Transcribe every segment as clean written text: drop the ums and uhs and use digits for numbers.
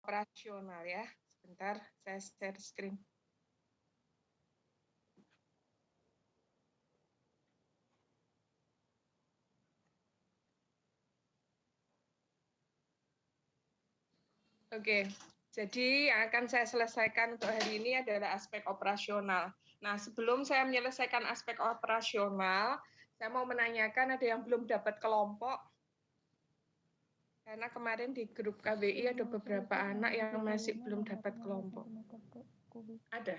operasional ya. Sebentar, saya share screen. Oke, jadi yang akan saya selesaikan untuk hari ini adalah aspek operasional. Nah, sebelum saya menyelesaikan aspek operasional, saya mau menanyakan ada yang belum dapat kelompok? Karena kemarin di grup KBI ada beberapa anak yang masih belum dapat kelompok. Ada?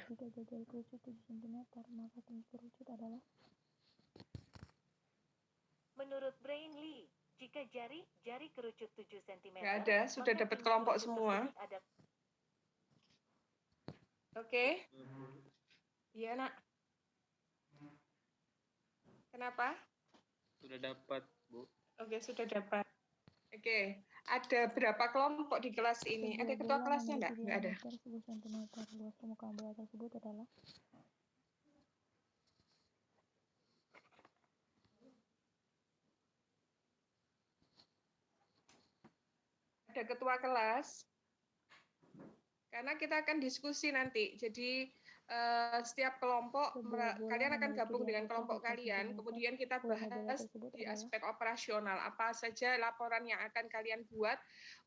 Menurut Brainly, jika jari kerucut 7 cm, nggak ada, sudah dapat kelompok semua. Oke. Iya, Nak. Kenapa? Sudah dapat, Bu. Oke, sudah dapat. Oke, ada berapa kelompok di kelas ini? Ada ketua kelasnya enggak? Enggak ada. 10 cm luas permukaan bola tersebut adalah Ada ketua kelas. Karena kita akan diskusi nanti. Jadi setiap kelompok kalian akan gabung dengan kelompok kalian. Kemudian kita bahas di aspek operasional apa saja laporan yang akan kalian buat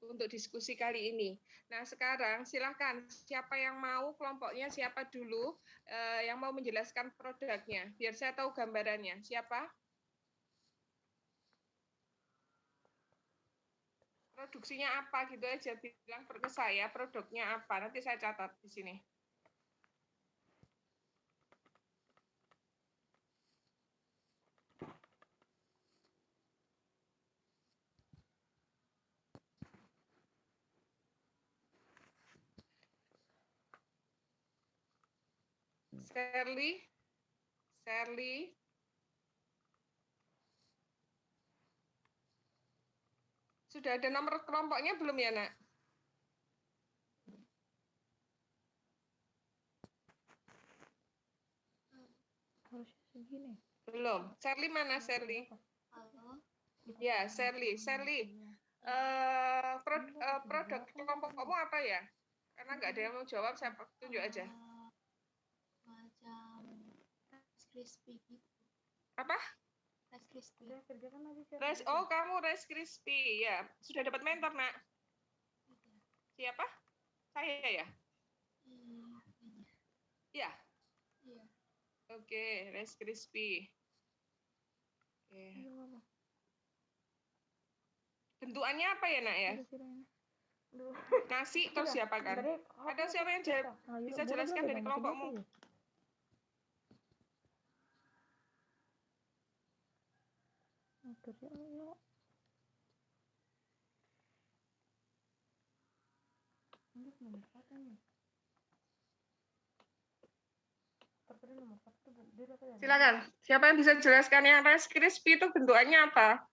untuk diskusi kali ini. Nah, sekarang silakan siapa yang mau kelompoknya siapa dulu yang mau menjelaskan produknya. Biar saya tahu gambarannya. Siapa? Produksinya apa gitu aja, bilang ke saya produknya apa, nanti saya catat di sini. Shirley, sudah ada nomor kelompoknya belum ya, Nak? harusnya segini. Belum. Shirley mana, Shirley? Halo. Ya, Shirley. Produk kelompok kamu apa ya? Karena nggak ada yang mau jawab, saya tunjuk aja. Macam Rice Crispy gitu. Apa? Rice Crispy. Kamu Rice Crispy, ya. Sudah dapat mentor, Nak? Siapa? Saya ya? Iya. Iya. Oke, Rice Crispy. Oke. Bentukannya apa ya, Nak ya? Nasi terus siapa kan? Ada siapa yang bisa jelaskan dari kelompokmu? Silakan. Siapa yang bisa jelaskan yang Rice Crispy itu bentukannya apa?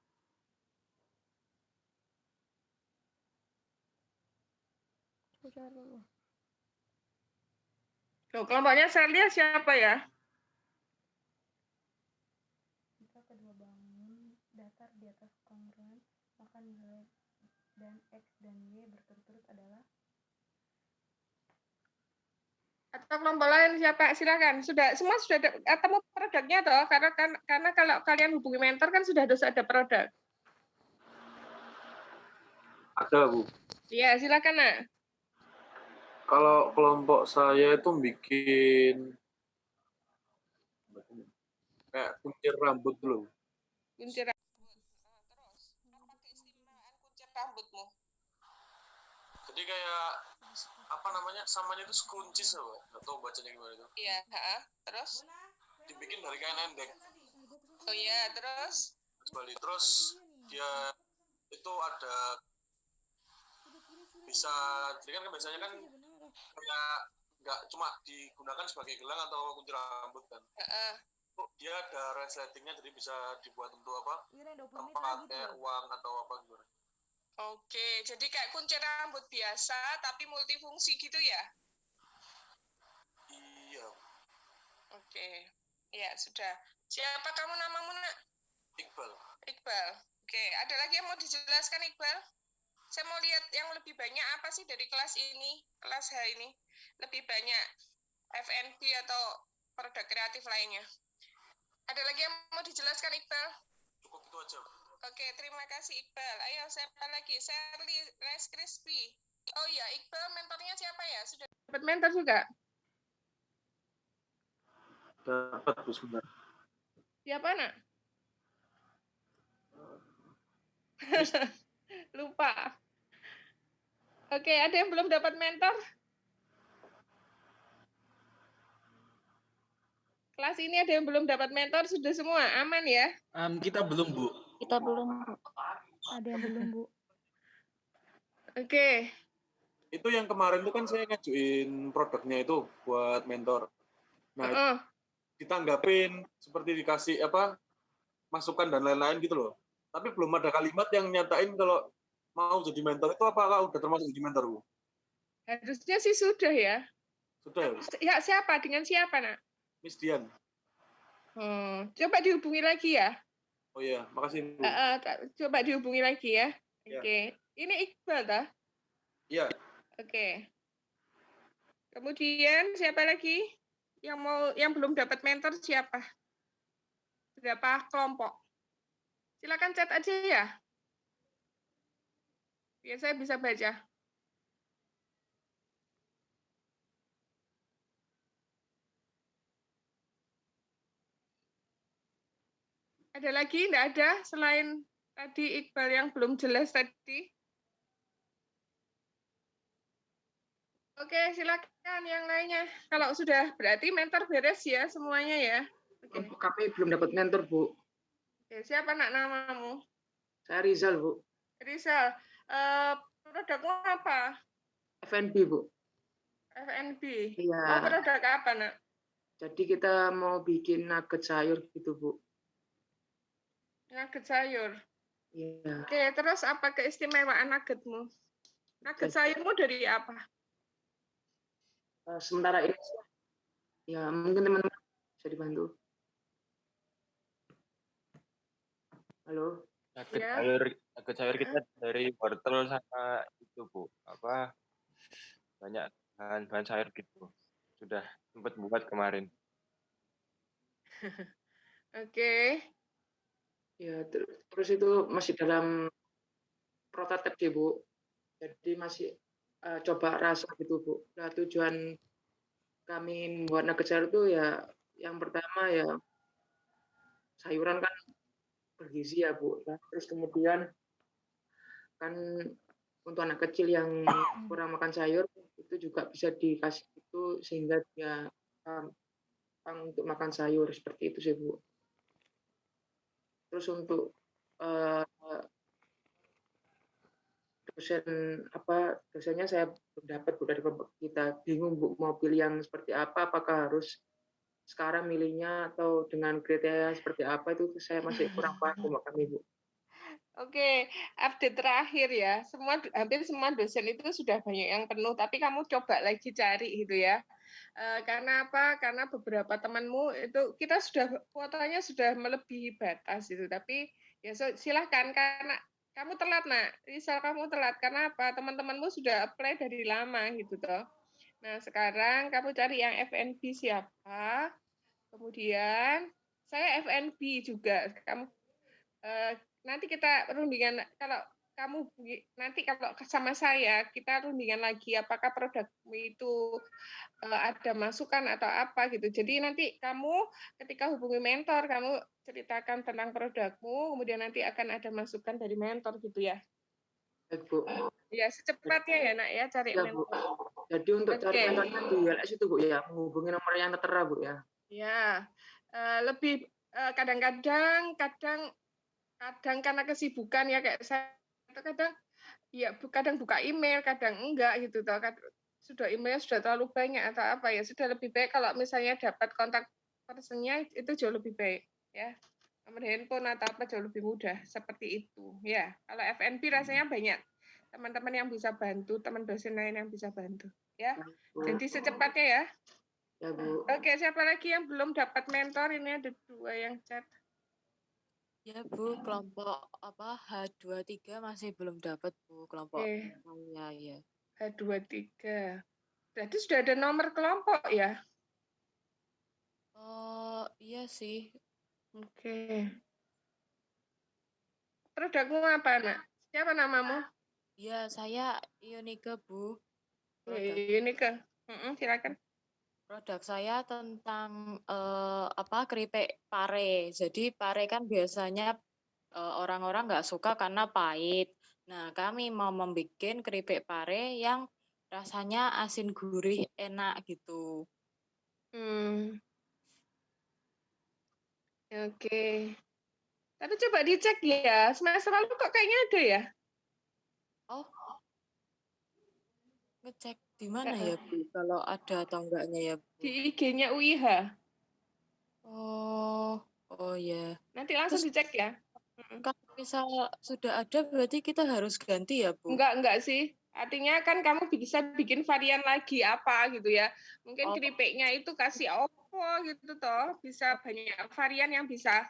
Loh, kelompoknya saya lihat siapa ya? Jika kedua bangun datar di atas kongruent, maka nilai dan X dan Y berturut-turut adalah Atau kelompok lain siapa? Silakan. Semua sudah ketemu produknya toh? Karena kalau kalian hubungi mentor kan sudah harus ada produk. Ada, Bu. Iya, silakan, Nak. Kalau kelompok saya itu bikin kayak kuncir rambut dulu. Kuncir rambut. Terus, apa keistimewaan kuncir rambutmu? Jadi kayak apa namanya? Samanya itu scrunchies apa? Enggak tahu bacanya gimana itu. Iya, terus? Dibikin dari kain endek. Oh iya, terus? Terus dia itu ada bisa, jadi kan biasanya kan kayak nggak cuma digunakan sebagai gelang atau kunci rambut kan. Dia ada resletingnya, jadi bisa dibuat untuk apa? Tempat kayak uang atau apa gitu. Oke, jadi kayak kunci rambut biasa tapi multifungsi gitu ya? Iya. Oke, ya sudah. Siapa kamu namamu, Nak? Iqbal. Iqbal. Oke, ada lagi yang mau dijelaskan, Iqbal? Saya mau lihat yang lebih banyak apa sih dari kelas ini, kelas H ini. Lebih banyak F&B atau produk kreatif lainnya. Ada lagi yang mau dijelaskan, Iqbal? Cukup itu aja. Oke, terima kasih Iqbal. Ayo, siapa lagi? Sherly, Rice Crispy. Oh iya, Iqbal mentornya siapa ya? Sudah dapat mentor juga? Dapat, Bu, sebentar. Siapa, Nak? Lupa. Oke, ada yang belum dapat mentor? Kelas ini ada yang belum dapat mentor? Sudah semua? Aman ya? Kita belum, Bu. Kita belum, Bu. Ada yang belum, Bu. Oke. Itu yang kemarin itu kan saya ngajuin produknya itu buat mentor. Nah, ditanggapin seperti dikasih masukan dan lain-lain gitu loh. Tapi belum ada kalimat yang nyatain kalau mau jadi mentor itu apakah udah termasuk jadi mentor, Bu? Harusnya sih sudah ya. Sudah ya, Bu? Ya, siapa? Dengan siapa, Nak? Miss Dian. Coba dihubungi lagi ya. Oh iya, makasih, Bu. Coba dihubungi lagi ya. Ya. Oke. Ini Iqbal, dah? Iya. Oke. Kemudian siapa lagi? Yang belum dapat mentor siapa? Berapa kelompok? Silakan chat aja ya. Biar saya bisa baca. Ada lagi? Enggak ada selain tadi Iqbal yang belum jelas tadi? Oke, silakan yang lainnya. Kalau sudah berarti mentor beres ya semuanya ya. Oke. Kami belum dapat mentor, Bu. Oke, siapa nak namamu? Saya Rizal, Bu. Rizal. Produkmu apa? F&B, Bu. F&B. Iya. Oh, produk apa, Nak? Jadi kita mau bikin nugget sayur gitu, Bu. Nugget sayur. Iya. Oke, terus apa keistimewaan nuggetmu? Nugget sayurmu dari apa? Sementara ini, ya mungkin teman-teman bisa dibantu. Halo. Nugget sayur kita dari wortel sama itu, Bu. Banyak bahan sayur gitu. Sudah sempat buat kemarin. Oke. Ya, terus itu masih dalam prototipe sih, Bu. Jadi masih coba rasa gitu, Bu. Nah, tujuan kami membuat nugget sayur itu ya yang pertama ya sayuran kan bergizi ya, Bu. Nah, terus kemudian kan untuk anak kecil yang kurang makan sayur itu juga bisa dikasih itu sehingga dia gampang untuk makan sayur seperti itu sih, Bu. Terus untuk dosennya saya belum dapat, Bu, dari kelompok kita. Bingung, Bu, mau pilih yang seperti apa, apakah harus sekarang milihnya atau dengan kriteria seperti apa, itu saya masih kurang paham sama kami, Bu. Oke, update terakhir ya. Hampir semua dosen itu sudah banyak yang penuh, tapi kamu coba lagi cari gitu ya. Karena apa? Karena beberapa temanmu itu kita sudah kuotanya sudah melebihi batas itu, tapi ya silahkan karena kamu telat, Nak. Misal kamu telat karena apa? Teman-temanmu sudah apply dari lama gitu toh. Nah, sekarang kamu cari yang FNB siapa? Kemudian saya FNB juga. Kamu nanti kita rundingan kalau kamu nanti kalau sama saya kita rundingan lagi apakah produkmu itu ada masukan atau apa gitu. Jadi nanti kamu ketika hubungi mentor kamu ceritakan tentang produkmu, kemudian nanti akan ada masukan dari mentor gitu ya. Baik, Bu. Ya secepatnya ya, Nak ya, cari ya, mentor. Bu. Jadi untuk cari mentornya di LS itu, Bu, ya menghubungi nomor yang tertera, Bu, ya. Ya, lebih kadang-kadang karena kesibukan ya kayak saya kadang buka email, kadang enggak gitu toh. Sudah email sudah terlalu banyak atau apa ya, sudah lebih baik kalau misalnya dapat kontak personnya itu jauh lebih baik ya. Nomor handphone atau apa jauh lebih mudah seperti itu ya. Kalau FNB rasanya banyak teman-teman yang bisa bantu, teman dosen lain yang bisa bantu ya. Jadi secepatnya ya. Ya, Bu. Oke, siapa lagi yang belum dapat mentor? Ini ada 2 yang chat. Ya Bu, kelompok apa H23 masih belum dapat Bu, kelompok saya ya. H23. Berarti sudah ada nomor kelompok ya? Oh iya sih. Oke. Produkmu apa, Nak? Siapa namamu? Ya, saya Yunika Bu. Yunika. Silakan. Produk saya tentang keripik pare. Jadi pare kan biasanya orang-orang nggak suka karena pahit. Nah, kami mau membuat keripik pare yang rasanya asin gurih enak gitu. Oke. Tapi coba dicek ya, semester lalu kok kayaknya ada ya? Oh, ngecek di mana ya Bu? Kalau ada atau enggaknya ya Bu? Di IG-nya UIH. Oh ya. Nanti langsung dicek ya. Kalau misal sudah ada berarti kita harus ganti ya Bu? Enggak sih. Artinya kan kamu bisa bikin varian lagi apa gitu ya. Mungkin keripiknya itu kasih opo gitu toh. Bisa banyak varian yang bisa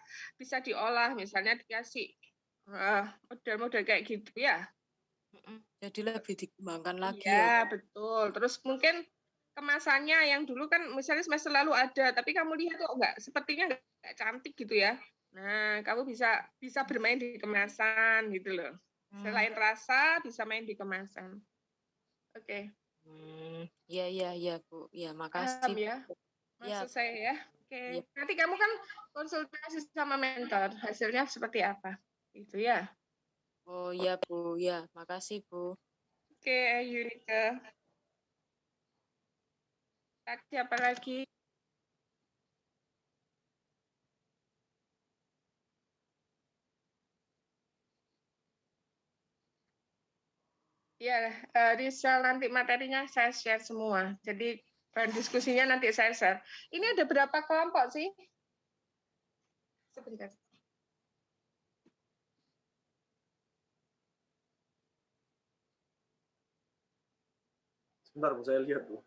diolah. Misalnya dikasih model-model kayak gitu ya. Jadi lebih dikembangkan lagi ya. Iya, betul. Terus mungkin kemasannya yang dulu kan misalnya semester lalu ada, tapi kamu lihat kok sepertinya enggak cantik gitu ya. Nah, kamu bisa bermain di kemasan gitu loh. Selain rasa, bisa main di kemasan. Oke. Iya Bu. Ya, makasih. Paham ya? Maksud saya ya. Oke. Ya. Nanti kamu kan konsultasi sama mentor, hasilnya seperti apa? Itu ya. Oh iya Bu, ya makasih Bu. Oke, Yunika. Siapa lagi? Ya, Rizal nanti materinya saya share semua. Jadi bahan diskusinya nanti saya share. Ini ada berapa kelompok sih? Sebentar. Sebentar, Bu, saya lihat, Bu.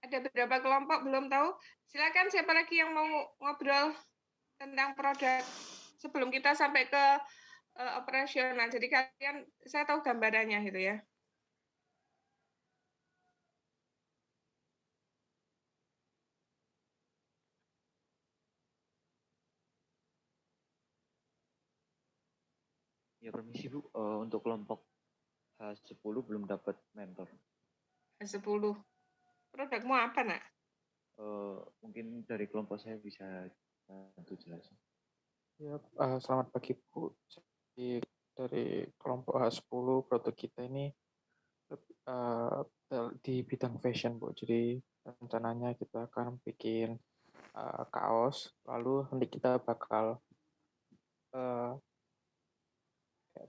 Ada beberapa kelompok belum tahu. Silakan siapa lagi yang mau ngobrol tentang produk sebelum kita sampai ke operasional. Jadi kalian saya tahu gambarannya gitu ya. Ya permisi Bu, untuk kelompok H10 belum dapat mentor. H10. Produkmu apa, Nak? Mungkin dari kelompok saya bisa bantu jelasin. Ya, selamat pagi Bu. Jadi dari kelompok H10 produk kita ini di bidang fashion Bu. Jadi rencananya kita akan bikin kaos, lalu nanti kita bakal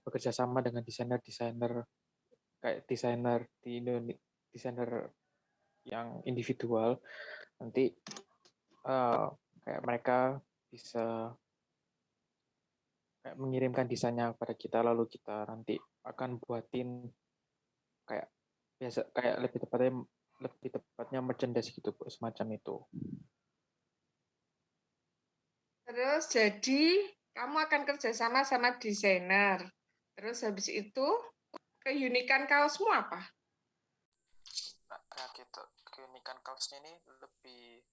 bekerja sama dengan desainer kayak desainer di Indonesia, desainer yang individual. Nanti kayak mereka bisa kayak mengirimkan desainnya kepada kita, lalu kita nanti akan buatin kayak biasa kayak lebih tepatnya merchandise gitu Bu, semacam itu. Terus jadi kamu akan kerjasama sama desainer. Terus habis itu keunikan kaosmu apa? Nah gitu, keunikan kaosnya ini lebih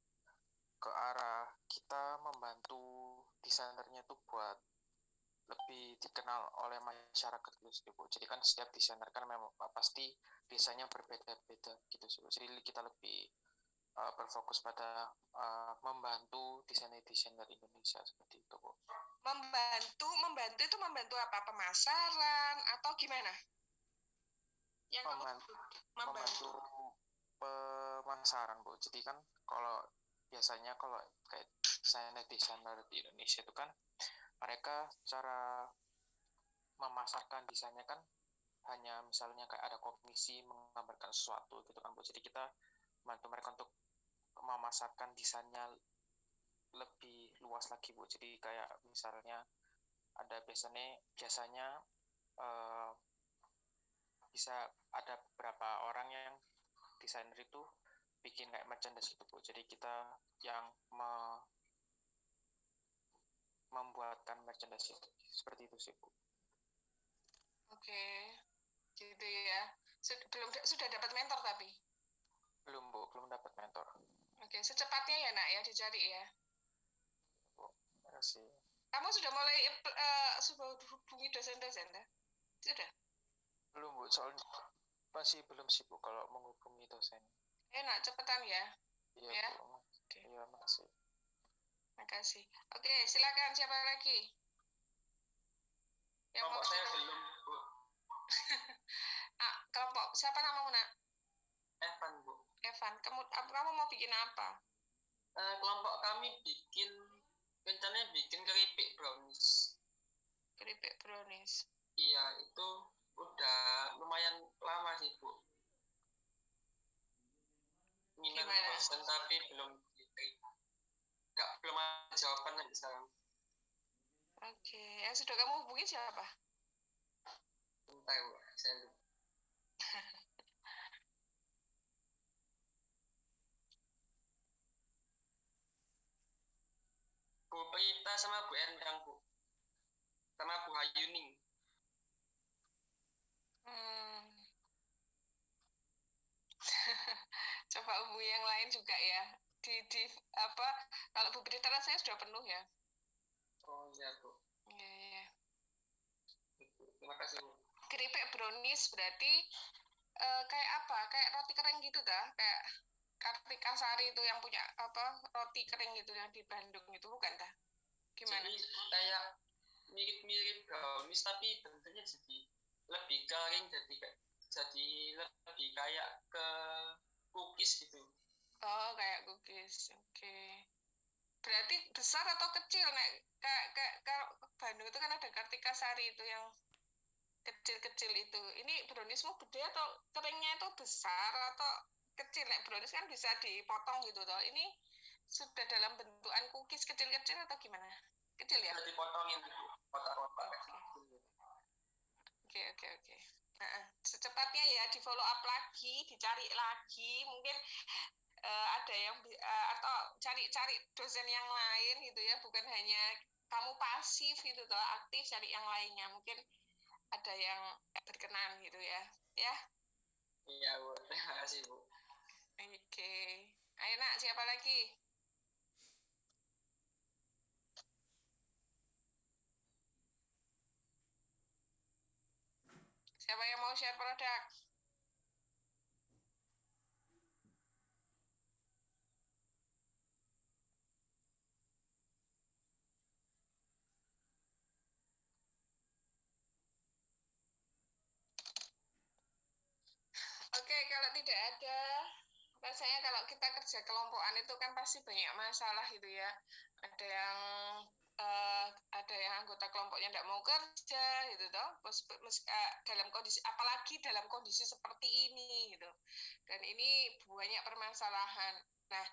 ke arah kita membantu desainernya tuh buat lebih dikenal oleh masyarakat gitu Bu. Jadi kan setiap desainer kan memang pasti desainnya berbeda-beda gitu sih. Jadi kita lebih berfokus pada membantu desainer-desainer Indonesia seperti itu Bu. Membantu itu membantu apa? Pemasaran atau gimana? Yang membantu pemasaran Bu. Jadi kan kalau biasanya kalau kayak desainer di Indonesia itu kan mereka cara memasarkan desainnya kan hanya misalnya kayak ada komisi menggambarkan sesuatu gitu kan Bu. Jadi kita bantu mereka untuk memasarkan desainnya lebih luas lagi Bu. Jadi kayak misalnya ada biasanya bisa ada beberapa orang yang desainer itu bikin kayak merchandise gitu Bu. Jadi kita yang membuatkan merchandise itu. Seperti itu sih Bu. Oke, gitu ya. Sudah dapat mentor tapi? Belum Bu, belum dapat mentor. Oke, secepatnya ya Nak ya dicari ya. Bu, terima kasih. Kamu sudah mulai hubungi dosen-dosen dah? Sudah? Belum Bu, soalnya masih belum sih Bu kalau menghubungi dosen. Enak, cepetan ya. Iya ya? Bu. Okay. Iya, makasih. Makasih. Oke, silakan siapa lagi? Yang kelompok saya belum Bu. Kelompok siapa namamu Nak? Evan Bu. Evan, kamu mau bikin apa? Kelompok kami rencananya bikin keripik brownies. Keripik brownies. Iya, itu udah lumayan lama sih Bu. Minat dosen tapi belum diterima. Belum ada jawaban lagi sekarang. Oke, yang sudah kamu hubungi siapa? Bentar Bu, saya lupa. Bu Prita sama Bu Endang Bu. Sama Bu Hayuning. Coba hubungi yang lain juga ya. Kalau Bu Prita rasanya sudah penuh ya. Oh iya Bu. Iya. Terima kasih Bu. Keripik brownies berarti kayak apa? Kayak roti kering gitu dah? Kayak Kartika Sari itu yang punya roti kering gitu yang di Bandung itu bukan dah? Gimana? Jadi kayak mirip-mirip brownies tapi bentuknya jadi lebih kering, jadi lebih kayak ke cookies gitu. Oh, kayak cookies. Oke. Berarti besar atau kecil Nek? Kayak Bandung itu kan ada Kartika Sari itu yang kecil-kecil itu. Ini browniesmu gede atau keringnya itu besar atau kecil? Nek brownies kan bisa dipotong gitu toh. Ini sudah dalam bentukan cookies kecil-kecil atau gimana? Kecil ya? Sudah dipotongin gitu, kotak-kotak. Oke. Secepatnya ya di follow up lagi, dicari lagi, mungkin ada yang atau cari dosen yang lain gitu ya, bukan hanya kamu pasif gitu toh, aktif cari yang lainnya, mungkin ada yang berkenan gitu ya. Iya Bu, terima kasih Bu. Oke. Ayo Nak, siapa lagi? Siapa yang mau share produk? Oke, kalau tidak ada, rasanya kalau kita kerja kelompokan itu kan pasti banyak masalah gitu ya. Ada yang anggota kelompoknya tidak mau kerja gitu toh, dalam kondisi apalagi dalam kondisi seperti ini gitu. Dan ini banyak permasalahan. Nah,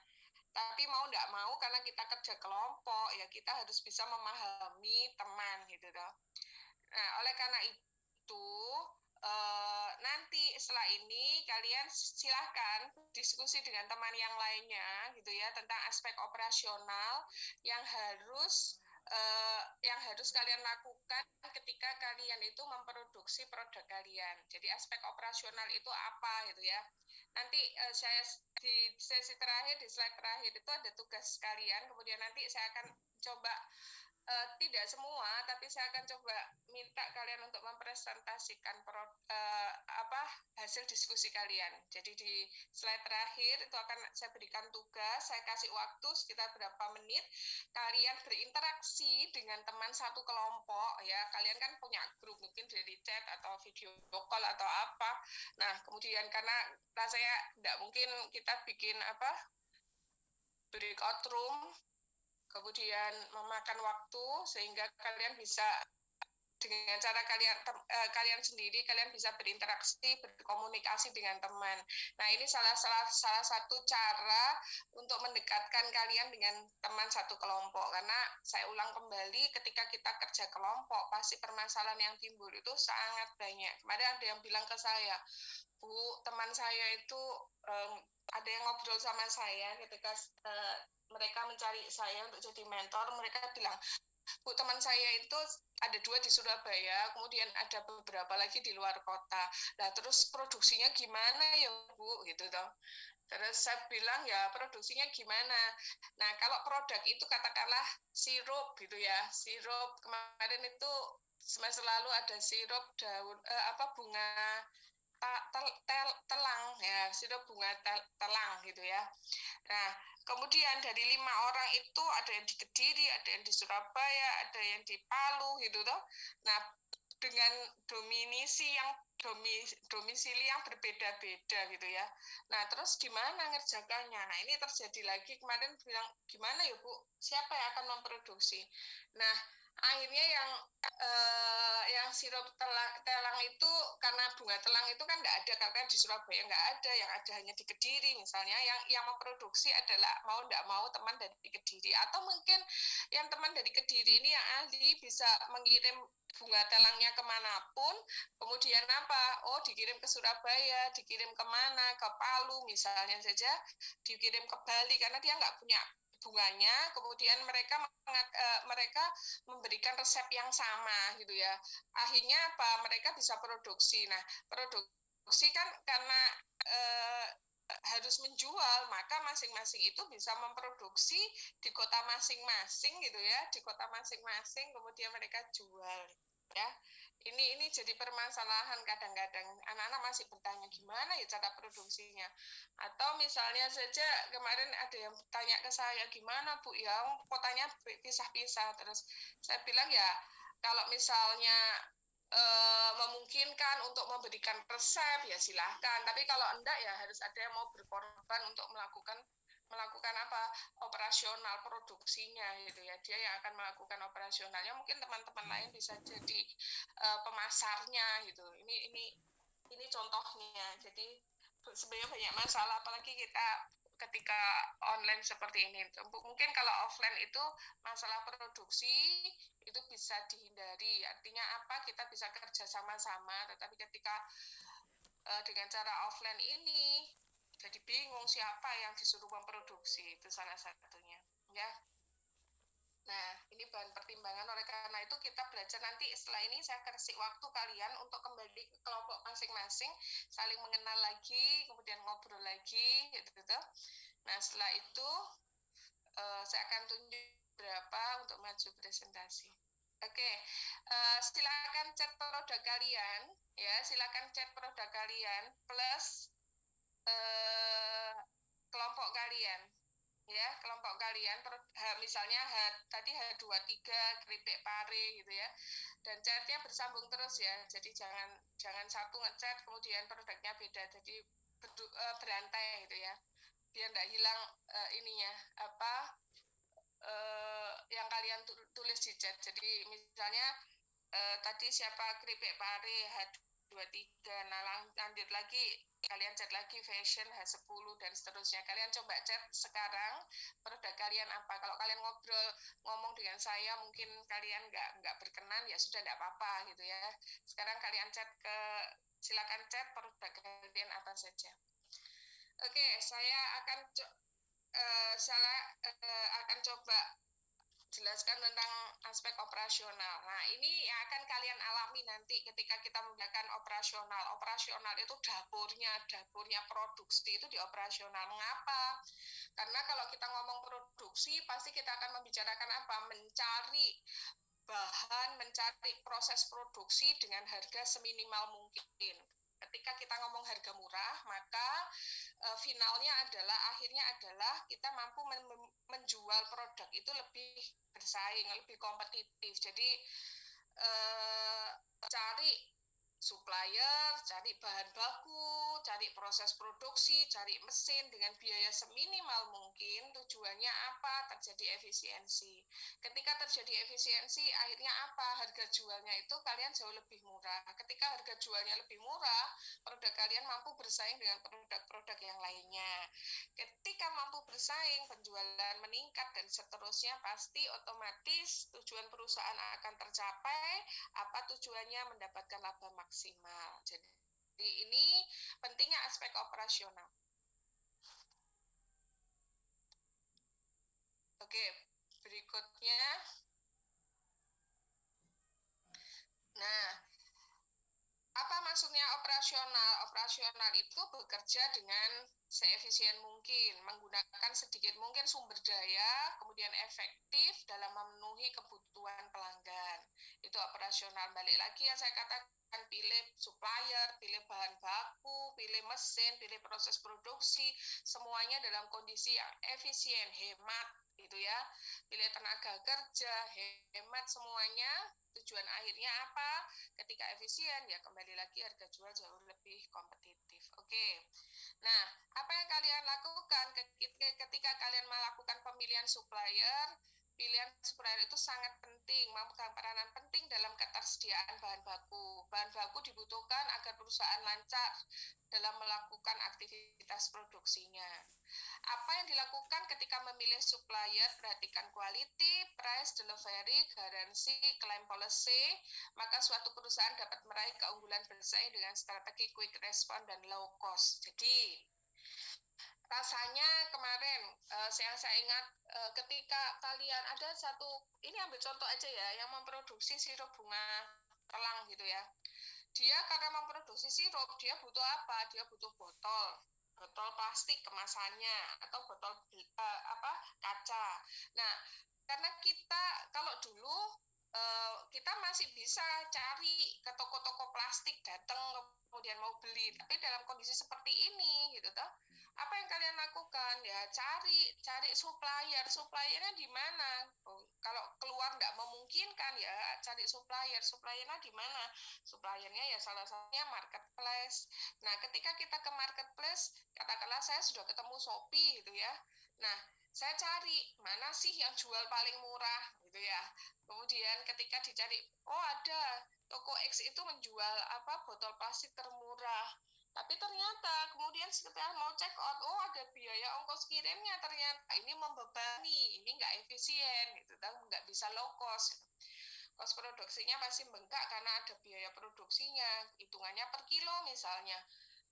tapi mau tidak mau karena kita kerja kelompok ya kita harus bisa memahami teman gitu toh. Nah, oleh karena itu nanti setelah ini kalian silahkan diskusi dengan teman yang lainnya gitu ya tentang aspek operasional yang harus kalian lakukan ketika kalian itu memproduksi produk kalian. Jadi aspek operasional itu apa gitu ya. Nanti saya di sesi terakhir, di slide terakhir itu ada tugas kalian, kemudian nanti saya akan coba tidak semua, tapi saya akan coba minta kalian untuk mempresentasikan hasil diskusi kalian. Jadi di slide terakhir itu akan saya berikan tugas, saya kasih waktu sekitar berapa menit, kalian berinteraksi dengan teman satu kelompok, ya kalian kan punya grup, mungkin dari chat atau video call atau apa. Nah, kemudian karena saya tidak mungkin kita bikin breakout room, kemudian memakan waktu sehingga kalian bisa dengan cara kalian sendiri kalian bisa berinteraksi, berkomunikasi dengan teman. Nah, ini salah satu cara untuk mendekatkan kalian dengan teman satu kelompok, karena saya ulang kembali, ketika kita kerja kelompok pasti permasalahan yang timbul itu sangat banyak. Kemarin ada yang bilang ke saya, Bu, teman saya itu ada yang ngobrol sama saya ketika mereka mencari saya untuk jadi mentor, mereka bilang, Bu, teman saya itu ada 2 di Surabaya, kemudian ada beberapa lagi di luar kota. Nah, terus produksinya gimana ya, Bu? Gitu toh. Terus saya bilang, ya produksinya gimana? Nah, kalau produk itu katakanlah sirup gitu ya, sirup. Kemarin itu semester lalu ada sirup daun bunga telang ya, sirup bunga telang gitu ya. Nah, kemudian dari 5 orang itu ada yang di Kediri, ada yang di Surabaya, ada yang di Palu gitu toh. Nah, dengan domisili yang berbeda-beda gitu ya. Nah, terus gimana ngerjakannya? Nah, ini terjadi lagi, kemarin bilang, gimana ya Bu, siapa yang akan memproduksi? Nah, akhirnya yang sirup telang itu, karena bunga telang itu kan nggak ada, karena di Surabaya nggak ada, yang ada hanya di Kediri misalnya, yang memproduksi adalah mau nggak mau teman dari Kediri, atau mungkin yang teman dari Kediri ini yang ahli bisa mengirim bunga telangnya kemanapun, kemudian dikirim ke Surabaya, dikirim kemana, ke Palu misalnya saja, dikirim ke Bali, karena dia nggak punya bunganya, kemudian mereka memberikan resep yang sama gitu ya. Akhirnya mereka bisa produksi. Nah, produksi kan karena harus menjual, maka masing-masing itu bisa memproduksi di kota masing-masing gitu ya, di kota masing-masing, kemudian mereka jual ya. Ini jadi permasalahan, kadang-kadang anak-anak masih bertanya gimana ya cara produksinya. Atau misalnya saja kemarin ada yang tanya ke saya, gimana Bu ya, kotanya pisah-pisah. Terus saya bilang ya, kalau misalnya memungkinkan untuk memberikan resep ya silahkan, tapi kalau enggak ya harus ada yang mau berkorban untuk melakukan operasional produksinya gitu ya. Dia yang akan melakukan operasionalnya, mungkin teman-teman lain bisa jadi pemasarnya gitu. Ini contohnya. Jadi sebenarnya banyak masalah, apalagi kita ketika online seperti ini. Mungkin kalau offline itu masalah produksi itu bisa dihindari. Artinya apa? Kita bisa kerja sama-sama, tetapi ketika dengan cara offline ini jadi bingung siapa yang disuruh memproduksi, itu salah satunya ya. Nah, ini bahan pertimbangan. Oleh karena itu kita belajar nanti setelah ini, saya kasih waktu kalian untuk kembali ke kelompok masing-masing, saling mengenal lagi, kemudian ngobrol lagi gitu. Nah, setelah itu saya akan tunjuk berapa untuk maju presentasi. Oke, silakan chat produk kalian ya, silakan chat produk kalian plus kelompok kalian ya, kelompok kalian misalnya tadi H23 keripik pare gitu ya, dan chatnya bersambung terus ya, jadi jangan satu ngechat kemudian produknya beda, jadi berantai gitu ya, biar nggak hilang ininya yang kalian tulis di chat. Jadi misalnya tadi siapa keripik pare H23, nah lanjut lagi kalian chat lagi fashion H10 dan seterusnya. Kalian coba chat sekarang produk kalian apa. Kalau kalian ngomong dengan saya mungkin kalian nggak berkenan, ya sudah nggak apa-apa gitu ya. Sekarang kalian silakan chat produk kalian apa saja. Oke, saya akan coba jelaskan tentang aspek operasional. Nah, ini yang akan kalian alami nanti ketika kita menggunakan operasional. Operasional itu dapurnya produksi itu di operasional. Mengapa? Karena kalau kita ngomong produksi, pasti kita akan membicarakan apa? Mencari bahan, mencari proses produksi dengan harga seminimal mungkin. Ketika kita ngomong harga murah, maka akhirnya adalah kita mampu menjual produk itu lebih bersaing, lebih kompetitif. Jadi cari supplier, cari bahan baku, cari proses produksi, cari mesin dengan biaya seminimal mungkin. Tujuannya apa? Terjadi efisiensi. Ketika terjadi efisiensi, akhirnya apa? Harga jualnya itu kalian jauh lebih murah. Ketika harga jualnya lebih murah, produk kalian mampu bersaing dengan produk-produk yang lainnya. Ketika mampu bersaing, penjualan meningkat dan seterusnya, pasti otomatis tujuan perusahaan akan tercapai. Apa tujuannya? Mendapatkan laba maksimal. Jadi ini pentingnya aspek operasional. Oke, berikutnya. Nah, apa maksudnya operasional? Operasional itu bekerja dengan seefisien mungkin, menggunakan sedikit mungkin sumber daya, kemudian efektif dalam memenuhi kebutuhan pelanggan. Itu operasional. Balik lagi yang saya katakan, pilih supplier, pilih bahan baku, pilih mesin, pilih proses produksi, semuanya dalam kondisi yang efisien, hemat, gitu ya. Pilih tenaga kerja, hemat semuanya. Tujuan akhirnya apa? Ketika efisien, ya kembali lagi harga jual jauh lebih kompetitif. Oke. Nah, apa yang kalian lakukan ketika kalian melakukan pemilihan supplier? Pilihan supplier itu sangat penting, memegang peranan penting dalam ketersediaan bahan baku. Bahan baku dibutuhkan agar perusahaan lancar dalam melakukan aktivitas produksinya. Apa yang dilakukan ketika memilih supplier? Perhatikan quality, price, delivery, garansi, claim policy, maka suatu perusahaan dapat meraih keunggulan bersaing dengan strategi quick response dan low cost. Jadi, rasanya kemarin saya ingat ketika kalian ada satu, ini ambil contoh aja ya, yang memproduksi sirup bunga telang gitu ya. Dia karena memproduksi sirup, dia butuh apa? Dia butuh botol plastik kemasannya atau botol kaca. Nah, karena kita kalau dulu kita masih bisa cari ke toko-toko plastik, datang kemudian mau beli, tapi dalam kondisi seperti ini gitu toh, apa yang kalian lakukan? Ya cari suppliernya di mana? Kalau keluar nggak memungkinkan, ya cari suppliernya di mana? Suppliernya ya salah satunya marketplace. Nah, ketika kita ke marketplace, katakanlah saya sudah ketemu Shopee gitu ya. Nah, saya cari mana sih yang jual paling murah gitu ya. Kemudian ketika dicari, oh ada toko X itu menjual botol plastik termurah. Tapi ternyata kemudian setelah mau check out, oh ada biaya ongkos kirimnya, ternyata ini membebani, ini nggak efisien, gitu, nggak bisa low cost. Kos produksinya pasti bengkak karena ada biaya produksinya, hitungannya per kilo misalnya.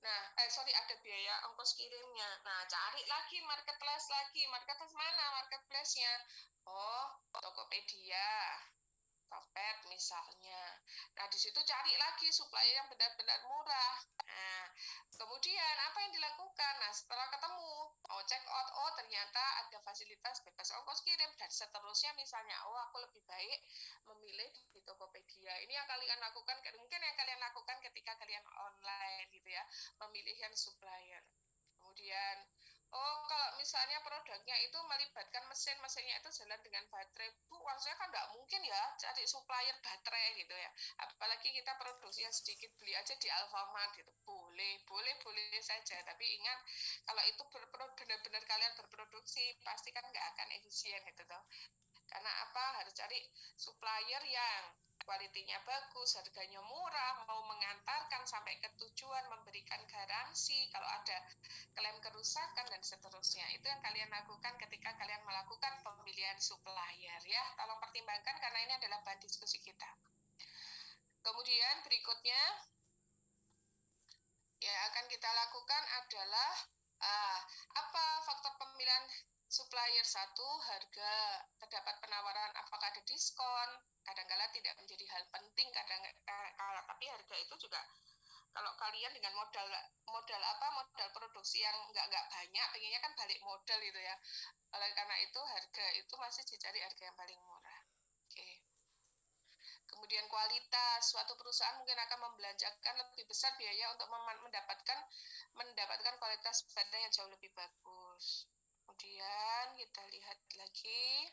Nah, ada biaya ongkos kirimnya. Nah, cari lagi marketplace mana marketplace-nya? Oh, Tokopedia, Topet misalnya. Nah, di situ cari lagi supplier yang benar-benar murah. Nah, kemudian apa yang dilakukan? Nah, setelah ketemu, mau check out, oh ternyata ada fasilitas bebas ongkos kirim dan seterusnya misalnya. Oh, aku lebih baik memilih di Tokopedia. Ini yang kalian lakukan, mungkin yang kalian lakukan ketika kalian online gitu ya, pemilihan supplier. Kemudian kalau misalnya produknya itu melibatkan mesinnya itu jalan dengan baterai, Bu, maksudnya kan nggak mungkin ya cari supplier baterai gitu ya. Apalagi kita produksinya sedikit, beli aja di Alfamart gitu. Boleh saja. Tapi ingat, kalau itu benar-benar kalian berproduksi, pasti kan nggak akan efisien gitu toh. Karena apa? Harus cari supplier yang kualitinya bagus, harganya murah, mau mengantarkan sampai ke tujuan, memberikan garansi kalau ada klaim kerusakan dan seterusnya. Itu yang kalian lakukan ketika kalian melakukan pemilihan supplier ya. Tolong pertimbangkan karena ini adalah bahan diskusi kita. Kemudian berikutnya yang akan kita lakukan adalah apa faktor pemilihan supplier? Satu, harga. Terdapat penawaran, apakah ada diskon? Kadang-kala tidak menjadi hal penting, tapi harga itu juga kalau kalian dengan modal produksi yang nggak banyak, pengennya kan balik modal gitu ya. Oleh karena itu harga itu masih dicari harga yang paling murah. Oke. Kemudian kualitas, suatu perusahaan mungkin akan membelanjakan lebih besar biaya untuk mendapatkan kualitas barang yang jauh lebih bagus. Kemudian kita lihat lagi,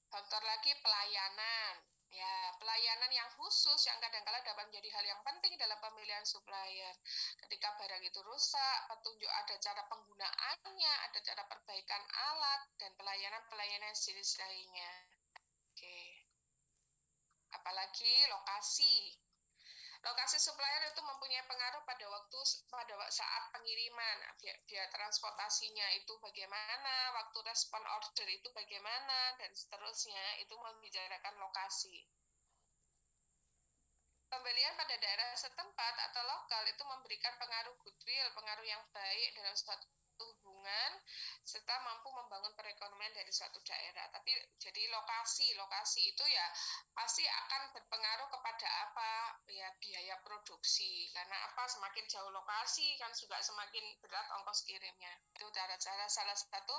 faktor lagi pelayanan. Ya, pelayanan yang khusus yang kadang-kala dapat menjadi hal yang penting dalam pemilihan supplier. Ketika barang itu rusak, petunjuk ada cara penggunaannya, ada cara perbaikan alat, dan pelayanan-pelayanan jenis lainnya. Oke. Apalagi lokasi. Lokasi supplier itu mempunyai pengaruh pada saat pengiriman, biaya transportasinya itu bagaimana, waktu respon order itu bagaimana, dan seterusnya, itu membicarakan lokasi. Pembelian pada daerah setempat atau lokal itu memberikan pengaruh goodwill, pengaruh yang baik dalam suatu hubungan, serta mampu membangun perekonomian dari suatu daerah. Tapi jadi lokasi itu ya pasti akan berpengaruh kepada apa? Ya biaya produksi. Karena apa? Semakin jauh lokasi kan juga semakin berat ongkos kirimnya. Itu cara-cara salah satu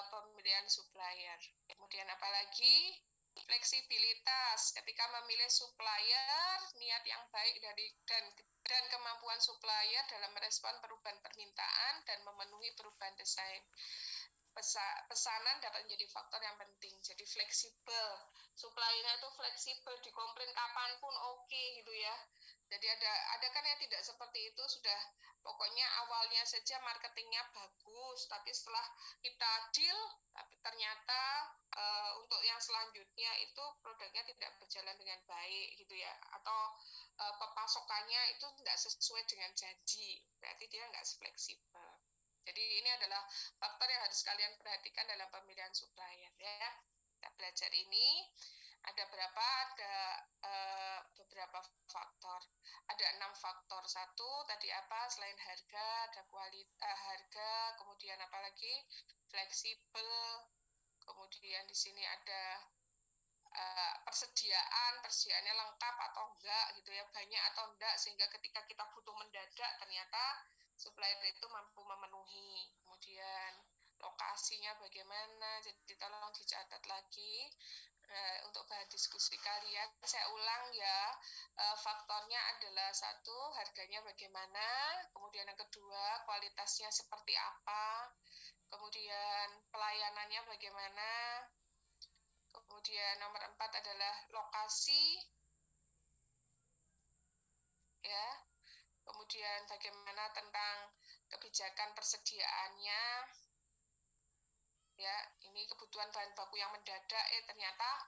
pemilihan supplier. Kemudian apalagi? Fleksibilitas ketika memilih supplier, niat yang baik dan kemampuan supplier dalam merespon perubahan permintaan dan memenuhi perubahan desain. Pesanan dapat menjadi faktor yang penting. Jadi fleksibel, suppliernya itu fleksibel, dikomplain kapanpun oke gitu ya. Jadi ada kan yang tidak seperti itu, sudah pokoknya awalnya saja marketingnya bagus, tapi setelah kita deal, tapi ternyata untuk yang selanjutnya itu produknya tidak berjalan dengan baik gitu ya, atau pepasokannya itu tidak sesuai dengan janji, berarti dia nggak fleksibel. Jadi ini adalah faktor yang harus kalian perhatikan dalam pemilihan supplier ya. Kita belajar ini ada berapa? Ada beberapa faktor. Ada 6 faktor. Satu tadi apa? Selain harga, ada kualitas harga, kemudian apa lagi? Fleksibel. Kemudian di sini ada persediaannya lengkap atau enggak gitu ya, banyak atau enggak, sehingga ketika kita butuh mendadak ternyata supplier itu mampu memenuhi. Kemudian lokasinya bagaimana, jadi tolong dicatat lagi untuk bahan diskusi kalian. Saya ulang ya, faktornya adalah satu, harganya bagaimana, kemudian yang kedua, kualitasnya seperti apa, kemudian pelayanannya bagaimana, kemudian nomor 4 adalah lokasi, ya. Kemudian bagaimana tentang kebijakan persediaannya, ya. Ini kebutuhan bahan baku yang mendadak, ternyata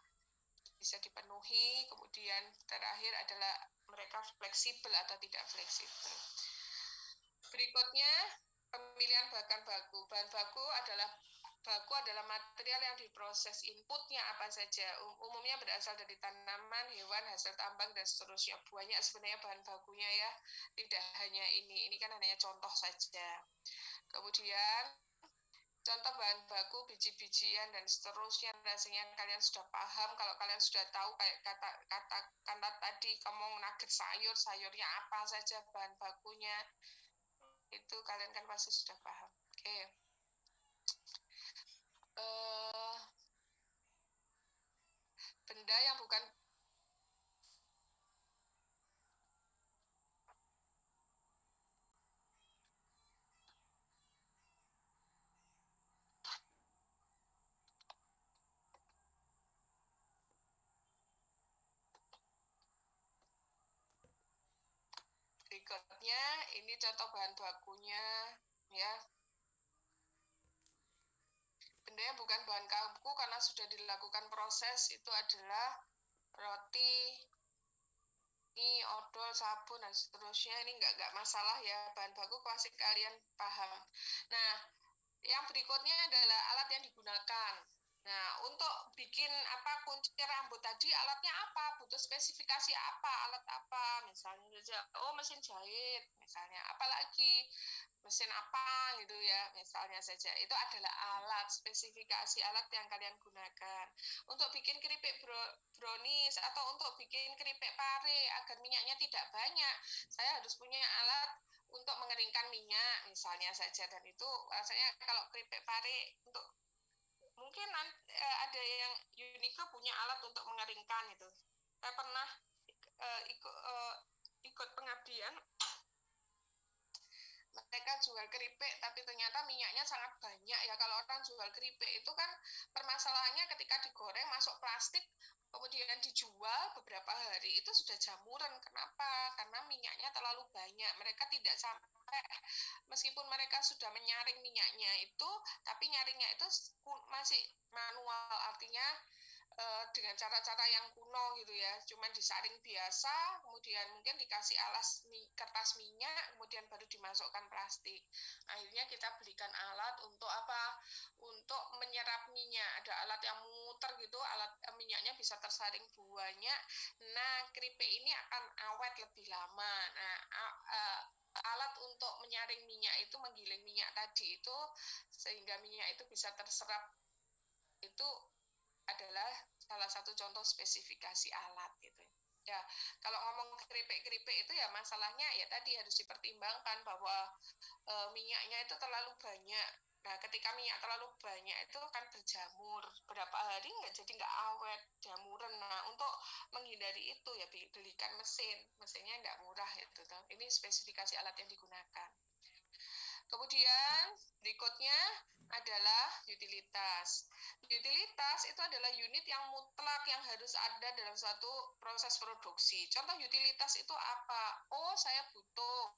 bisa dipenuhi. Kemudian terakhir adalah mereka fleksibel atau tidak fleksibel. Berikutnya pemilihan bahan baku. Bahan baku adalah material yang diproses, inputnya apa saja, umumnya berasal dari tanaman, hewan, hasil tambang, dan seterusnya. Banyak sebenarnya bahan bakunya ya, tidak hanya ini kan hanya contoh saja. Kemudian contoh bahan baku, biji-bijian, dan seterusnya, rasanya kalian sudah paham. Kalau kalian sudah tahu, kayak kata tadi, kamu nugget sayurnya apa saja bahan bakunya, itu kalian kan pasti sudah paham. Oke. Benda yang bukan berikutnya, ini contoh bahan bakunya ya. Benda yang bukan bahan baku karena sudah dilakukan proses itu adalah roti, mie, odol, sabun, dan seterusnya. Ini nggak masalah ya, bahan baku pasti kalian paham. Nah, yang berikutnya adalah alat yang digunakan. Nah, untuk bikin kunci rambut tadi, alatnya apa? Butuh spesifikasi apa? Alat apa? Misalnya saja, mesin jahit, misalnya. Apalagi mesin apa gitu ya, misalnya saja. Itu adalah alat, spesifikasi alat yang kalian gunakan. Untuk bikin keripik brownies atau untuk bikin keripik pare agar minyaknya tidak banyak, saya harus punya alat untuk mengeringkan minyak misalnya saja. Dan itu rasanya kalau keripik pare untuk mungkin ada yang Unique punya alat untuk mengeringkan itu. Saya pernah ikut pengabdian, mereka jual keripik tapi ternyata minyaknya sangat banyak ya. Kalau orang jual keripik itu kan permasalahannya ketika digoreng masuk plastik kemudian dijual beberapa hari itu sudah jamuran. Kenapa? Karena minyaknya terlalu banyak. Mereka tidak sampai, meskipun mereka sudah menyaring minyaknya itu, tapi nyaringnya itu masih manual, artinya dengan cara-cara yang kuno gitu ya, cuman disaring biasa, kemudian mungkin dikasih alas kertas minyak, kemudian baru dimasukkan plastik. Akhirnya kita belikan alat untuk apa? Untuk menyerap minyak. Ada alat yang muter gitu, alat minyaknya bisa tersaring banyak. Nah, keripik ini akan awet lebih lama. Nah, alat untuk menyaring minyak itu, menggiling minyak tadi itu, sehingga minyak itu bisa terserap, itu adalah salah satu contoh spesifikasi alat gitu. Ya, kalau ngomong keripik-keripik itu ya masalahnya ya tadi harus dipertimbangkan bahwa minyaknya itu terlalu banyak. Nah, ketika minyak terlalu banyak itu akan berjamur berapa hari jadi nggak awet, jamuran. Nah, untuk menghindari itu ya belikan mesinnya nggak murah itu. Ini spesifikasi alat yang digunakan. Kemudian berikutnya adalah utilitas. Utilitas itu adalah unit yang mutlak yang harus ada dalam suatu proses produksi. Contoh utilitas itu apa? Oh, saya butuh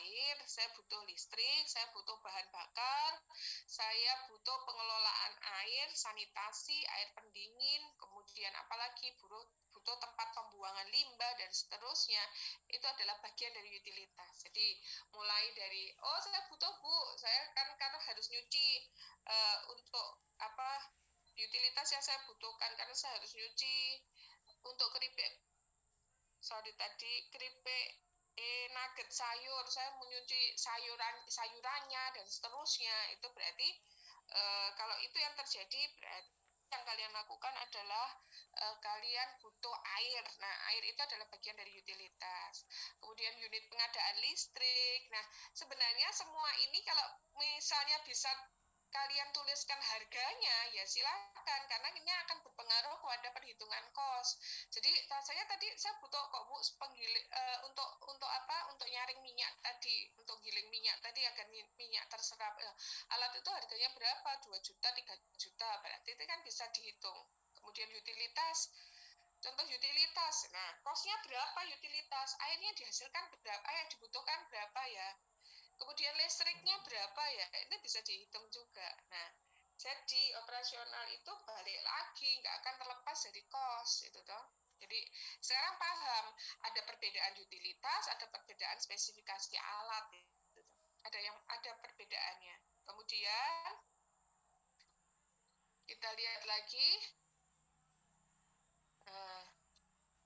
air, saya butuh listrik, saya butuh bahan bakar, saya butuh pengelolaan air, sanitasi, air pendingin, kemudian apalagi butuh tempat pembuangan limbah dan seterusnya. Itu adalah bagian dari utilitas. Jadi mulai dari saya butuh Bu, saya kan harus nyuci, untuk apa utilitas yang saya butuhkan karena saya harus nyuci. Untuk keripik nugget sayur, saya menyuci sayurannya dan seterusnya. Itu berarti kalau itu yang terjadi, berarti yang kalian lakukan adalah kalian butuh air. Nah, air itu adalah bagian dari utilitas. Kemudian unit pengadaan listrik. Nah, sebenarnya semua ini kalau misalnya bisa kalian tuliskan harganya, ya silakan, karena ini akan berpengaruh kepada perhitungan kos. Jadi rasanya tadi saya butuh kok Bu untuk apa? Untuk nyaring minyak tadi, untuk giling minyak tadi agar minyak terserap. Alat itu harganya berapa? 2 juta, 3 juta. Berarti itu kan bisa dihitung. Kemudian utilitas. Contoh utilitas. Nah, kosnya berapa utilitas? Airnya dihasilkan berapa? Yang dibutuhkan berapa ya? Kemudian listriknya berapa ya? Ini bisa dihitung juga. Nah, jadi operasional itu balik lagi, nggak akan terlepas dari kos, itu toh. Jadi sekarang paham, ada perbedaan utilitas, ada perbedaan spesifikasi alat, gitu. Ada perbedaannya. Kemudian kita lihat lagi.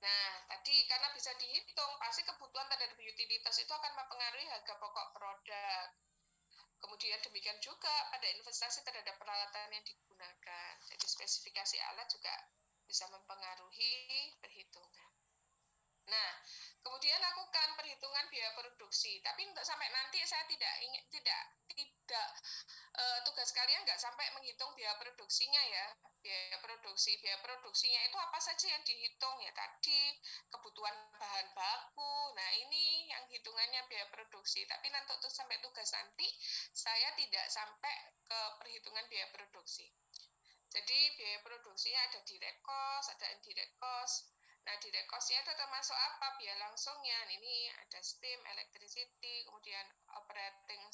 Nah, tadi karena bisa dihitung, pasti kebutuhan terhadap utilitas itu akan mempengaruhi harga pokok produk. Kemudian demikian juga pada investasi terhadap peralatan yang digunakan. Jadi spesifikasi alat juga bisa mempengaruhi perhitungan. Nah, kemudian lakukan perhitungan biaya produksi. Tapi untuk sampai nanti saya tidak tugas kalian nggak sampai menghitung biaya produksinya ya. Biaya produksinya itu apa saja yang dihitung ya tadi, kebutuhan bahan baku. Nah, ini yang hitungannya biaya produksi. Tapi nanti untuk sampai tugas nanti saya tidak sampai ke perhitungan biaya produksi. Jadi biaya produksinya ada direct cost, ada indirect cost. Nah, direct cost-nya itu termasuk apa? Biaya langsungnya. Ini ada steam, electricity, kemudian operating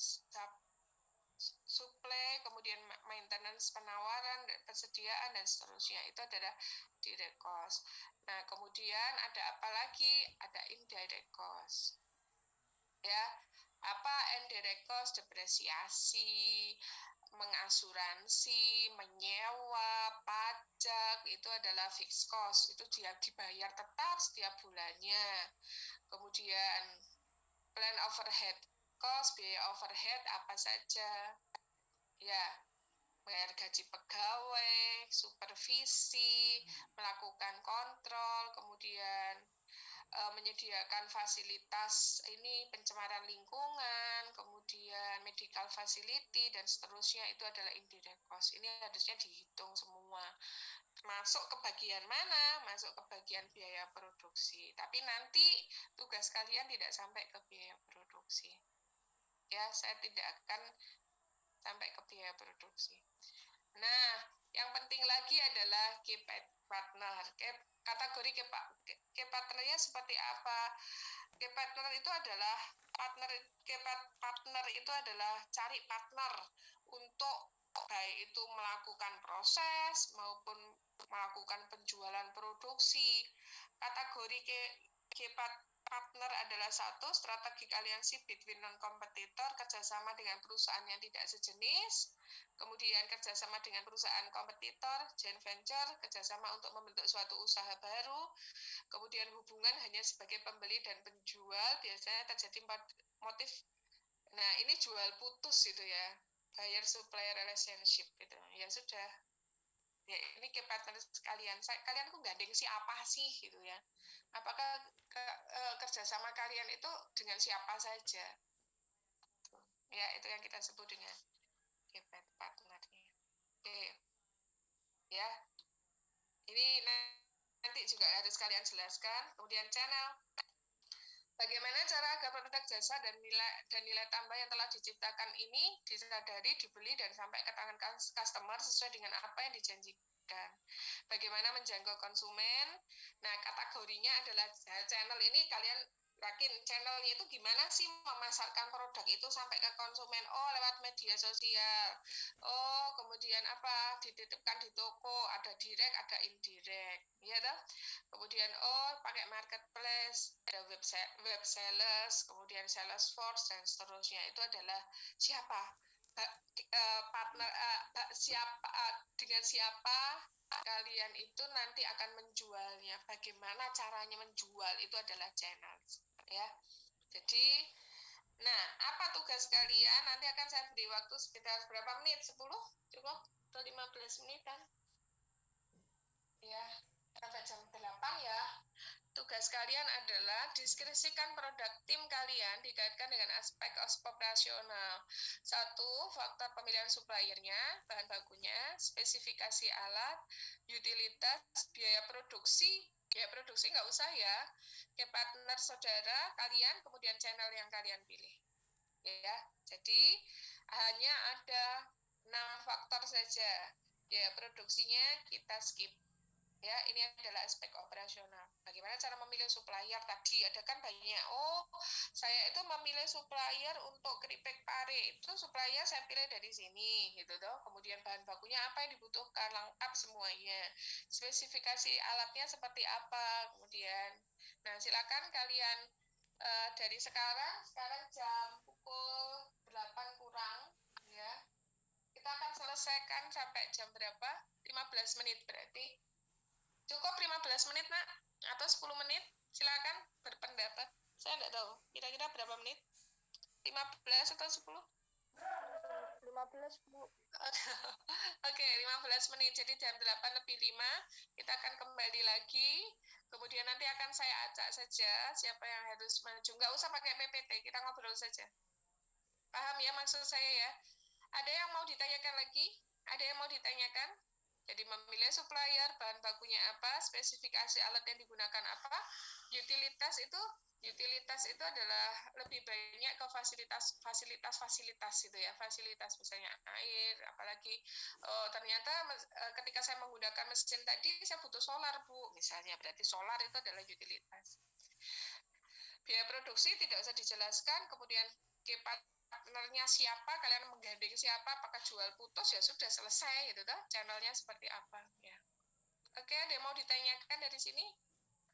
supply, kemudian maintenance penawaran, persediaan, dan seterusnya. Itu adalah direct cost. Nah, kemudian ada apa lagi? Ada indirect cost. Ya, apa indirect cost? Depresiasi, mengasuransi, menyewa, pajak, itu adalah fixed cost. Itu dia dibayar tetap setiap bulannya. Kemudian plan overhead cost, biaya overhead apa saja? Ya, bayar gaji pegawai, supervisi, melakukan kontrol, kemudian menyediakan fasilitas ini pencemaran lingkungan, kemudian medical facility, dan seterusnya. Itu adalah indirect cost. Ini harusnya dihitung semua. Masuk ke bagian mana? Masuk ke bagian biaya produksi. Tapi nanti tugas kalian tidak sampai ke biaya produksi. Ya, saya tidak akan sampai ke biaya produksi. Nah, Yang penting lagi adalah key partner. Kategori key partnernya seperti apa? Key partner itu adalah partner itu adalah cari partner untuk baik itu melakukan proses maupun melakukan penjualan produksi. Kategori key partner adalah satu, strategi aliansi between non-kompetitor, kerjasama dengan perusahaan yang tidak sejenis, kemudian kerjasama dengan perusahaan kompetitor, joint venture, kerjasama untuk membentuk suatu usaha baru, kemudian hubungan hanya sebagai pembeli dan penjual, biasanya terjadi motif, nah ini jual putus gitu ya, buyer supplier relationship gitu, ya sudah, ya ini ke partner sekalian, kalian tuh gandeng siapa sih gitu ya, apakah kerjasama kalian itu dengan siapa saja, ya itu yang kita sebut dengan partnernya. Oke, ya ini nanti juga harus kalian jelaskan. Kemudian channel, bagaimana cara agar produk jasa dan nilai tambah yang telah diciptakan ini disadari, dibeli dan sampai ke tangan customer sesuai dengan apa yang dijanjikan. Bagaimana menjangkau konsumen? Nah, kategorinya adalah channel ini kalian yakin channelnya itu gimana sih memasarkan produk itu sampai ke konsumen? Oh, lewat media sosial. Oh, kemudian apa? Dititipkan di toko, ada direct, ada indirect. Ya toh? Kemudian oh, pakai marketplace, ada web sellers, kemudian Salesforce dan seterusnya. Itu adalah siapa? Partner dengan siapa kalian itu nanti akan menjualnya, bagaimana caranya menjual, itu adalah channel ya. Jadi nah, apa tugas kalian? Nanti akan saya beri waktu sekitar berapa menit? 10? Cukup? Atau 15 menit kan? Ya, sampai jam 8 ya. Tugas kalian adalah deskripsikan produk tim kalian dikaitkan dengan aspek operasional. 1. Faktor pemilihan suppliernya, bahan bakunya, spesifikasi alat, utilitas, biaya produksi. Biaya produksi nggak usah ya. Ke partner saudara kalian, kemudian channel yang kalian pilih. Ya, jadi hanya ada 6 faktor saja. Biaya produksinya kita skip. Ya, ini adalah aspek operasional. Bagaimana cara memilih supplier tadi? Ada kan banyak. Oh, saya itu memilih supplier untuk keripik pare. Itu supplier saya pilih dari sini, gitu toh. Kemudian bahan bakunya apa yang dibutuhkan, lengkap semuanya. Spesifikasi alatnya seperti apa. Kemudian, nah silakan kalian dari sekarang jam pukul 8 kurang, ya. Kita akan selesaikan sampai jam berapa? 15 menit berarti. Cukup 15 menit, Nak? Atau 10 menit? Silakan berpendapat. Saya tidak tahu. Kira-kira berapa menit? 15 atau 10? 15, Bu. Oke, 15 menit. Jadi jam 8 lebih 5, kita akan kembali lagi. Kemudian nanti akan saya acak saja siapa yang harus maju. Nggak usah pakai PPT, kita ngobrol saja. Paham ya maksud saya ya? Ada yang mau ditanyakan lagi? Ada yang mau ditanyakan? Jadi memilih supplier, bahan bakunya apa, spesifikasi alat yang digunakan apa, utilitas itu adalah lebih banyak ke fasilitas itu ya, fasilitas misalnya air, apalagi ternyata ketika saya menggunakan mesin tadi saya butuh solar, Bu, misalnya, berarti solar itu adalah utilitas. Biaya produksi tidak usah dijelaskan, kemudian partnernya siapa, kalian menggandeng siapa, apakah jual putus, ya sudah selesai gitu toh, channelnya seperti apa ya. Oke, ada yang mau ditanyakan dari sini?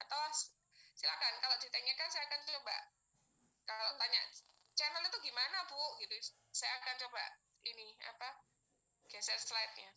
Atau silakan, kalau ditanyakan saya akan coba, kalau tanya channel itu gimana Bu gitu, saya akan coba ini apa, geser slide-nya.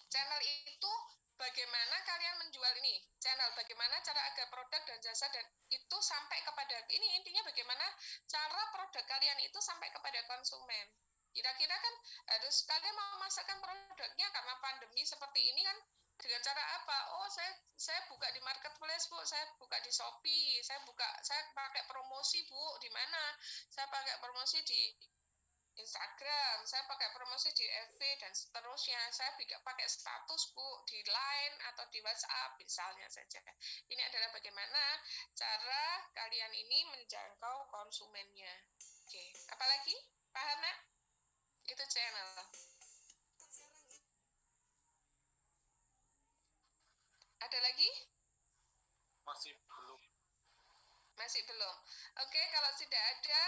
Channel itu bagaimana kalian menjual ini, channel bagaimana cara agar produk dan jasa dan itu sampai kepada, ini intinya bagaimana cara produk kalian itu sampai kepada konsumen. Kira-kira kan harus kalian memasarkan produknya karena pandemi seperti ini kan, dengan cara apa? Oh, saya buka di marketplace, Bu, saya buka di Shopee, saya pakai promosi, Bu, di mana? Saya pakai promosi di Instagram, saya pakai promosi di FB dan seterusnya. Saya pakai status, Bu, di Line atau di WhatsApp misalnya saja. Ini adalah bagaimana cara kalian ini menjangkau konsumennya. Oke, apalagi? Paham, Nak? Itu channel. Ada lagi? Masih belum. Masih belum. Oke, kalau tidak ada,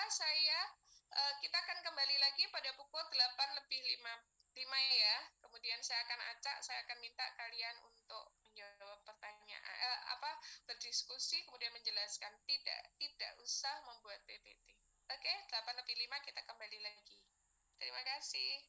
kita akan kembali lagi pada pukul 8:05 ya. Kemudian saya akan acak, saya akan minta kalian untuk menjawab pertanyaan, berdiskusi, kemudian menjelaskan. Tidak usah membuat PPT. Oke, 8:05 kita kembali lagi. Terima kasih.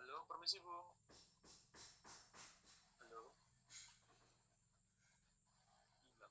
Halo, permisi Bu. Halo. Hilang.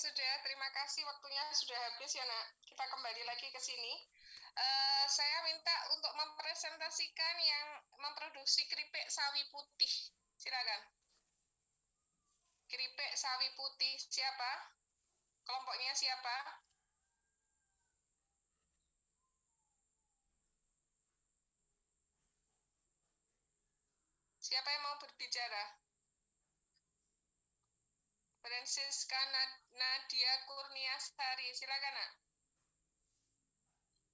sudah. Terima kasih, waktunya sudah habis ya, Nak. Kita kembali lagi ke sini. Saya minta untuk mempresentasikan yang memproduksi keripik sawi putih. Silakan. Keripik sawi putih siapa? Kelompoknya siapa? Siapa yang mau berbicara? Francisca Nadia Kurniasari, silakan, Nak.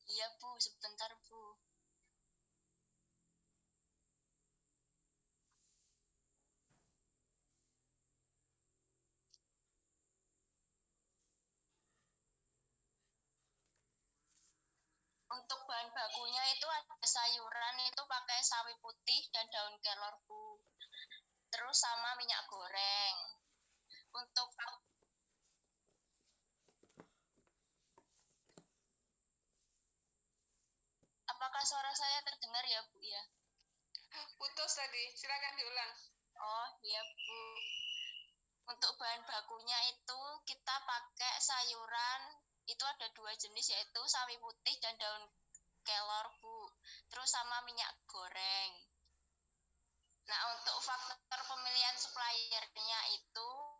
Iya, Bu, sebentar, Bu. Untuk bahan bakunya itu ada sayuran itu pakai sawi putih dan daun kelor, Bu. Terus sama minyak goreng. Untuk apakah suara saya terdengar ya, Bu ya? Putus tadi, silakan diulang. Oh, iya, Bu. Untuk bahan bakunya itu kita pakai sayuran, itu ada 2 jenis yaitu sawi putih dan daun kelor, Bu. Terus sama minyak goreng. Nah, untuk faktor pemilihan suppliernya itu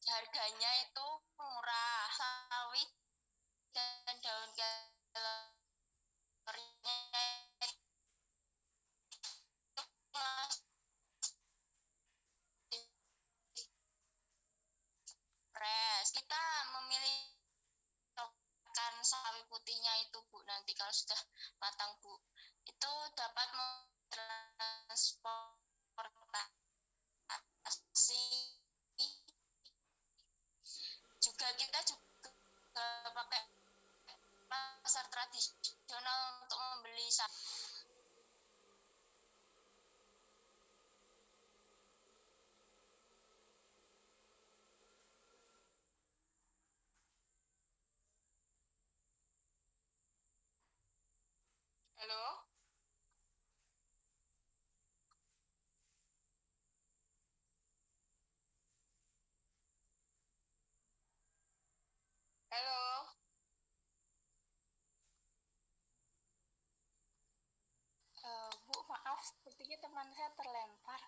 harganya itu murah. Sawi dan daun kelornya fresh. Kita memilih sawi putihnya itu, Bu, nanti kalau sudah matang, Bu, itu dapat mentransportasi. Juga kita juga pakai pasar tradisional untuk membeli sawi. Halo? Halo? Bu, maaf, sepertinya teman saya terlempar.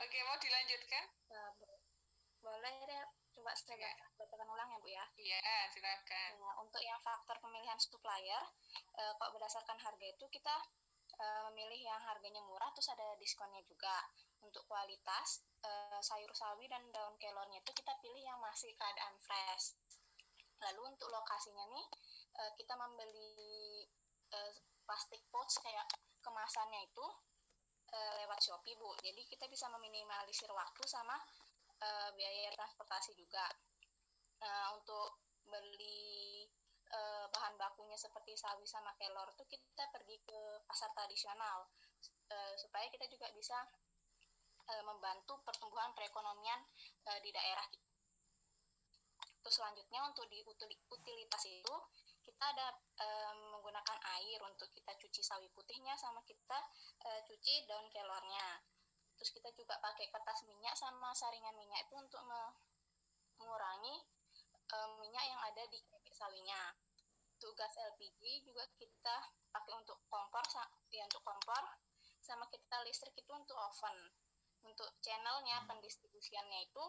Oke, mau dilanjutkan? Boleh deh, coba saya bacakan ulang ya, Bu ya. Iya, silakan. Nah, untuk yang faktor pemilihan supplier, kok berdasarkan harga itu kita memilih yang harganya murah, terus ada diskonnya juga. Untuk kualitas, sayur sawi dan daun kelornya itu kita pilih yang masih keadaan fresh. Lalu untuk lokasinya nih, kita membeli plastik pouch kayak kemasannya itu lewat Shopee, Bu. Jadi kita bisa meminimalisir waktu sama biaya transportasi juga. Untuk beli bahan bakunya seperti sawi sama kelor itu kita pergi ke pasar tradisional supaya kita juga bisa membantu pertumbuhan perekonomian di daerah. Terus selanjutnya untuk di utilitas itu kita ada menggunakan air untuk kita cuci sawi putihnya sama kita cuci daun kelornya. Terus kita juga pakai kertas minyak sama saringan minyak itu untuk mengurangi minyak yang ada di keripik sawinya. Untuk gas LPG juga kita pakai untuk kompor sama kita listrik itu untuk oven. Untuk channelnya pendistribusiannya itu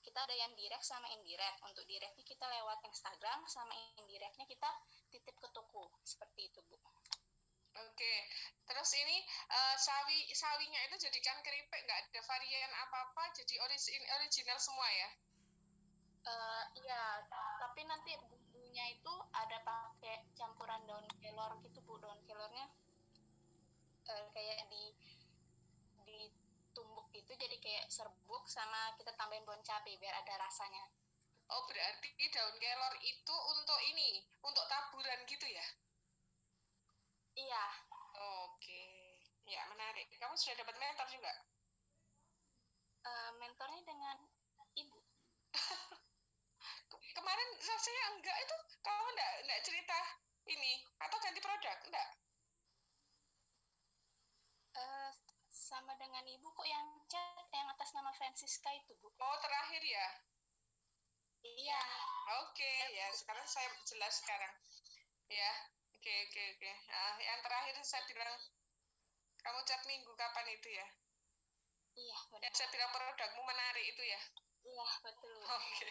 kita ada yang direct sama indirect. Untuk directnya kita lewat Instagram, sama indirectnya kita titip ke toko. Seperti itu, Bu. Oke, terus ini sawinya itu jadikan keripik, nggak ada varian apa-apa, jadi original semua ya? Iya, tapi nanti bumbunya itu ada pakai campuran daun kelor gitu, Bu. Daun kelornya kayak ditumbuk gitu, jadi kayak serbuk sama kita tambahin daun cabai biar ada rasanya. Oh, berarti daun kelor itu untuk ini, untuk taburan gitu ya? Iya. Oke, ya menarik. Kamu sudah dapat mentor juga? Mentornya dengan Ibu. Kemarin saya enggak itu, kamu enggak cerita ini atau ganti produk enggak? sama dengan Ibu kok yang chat yang atas nama Francisca itu, Bu. Oh, terakhir ya? Iya. Oke, ya sekarang saya jelas sekarang. Ya, oke. Nah, yang terakhir saya bilang, kamu chat minggu kapan itu ya? Iya, benar. Yang saya bilang produkmu menarik itu ya? Iya, betul. Oke.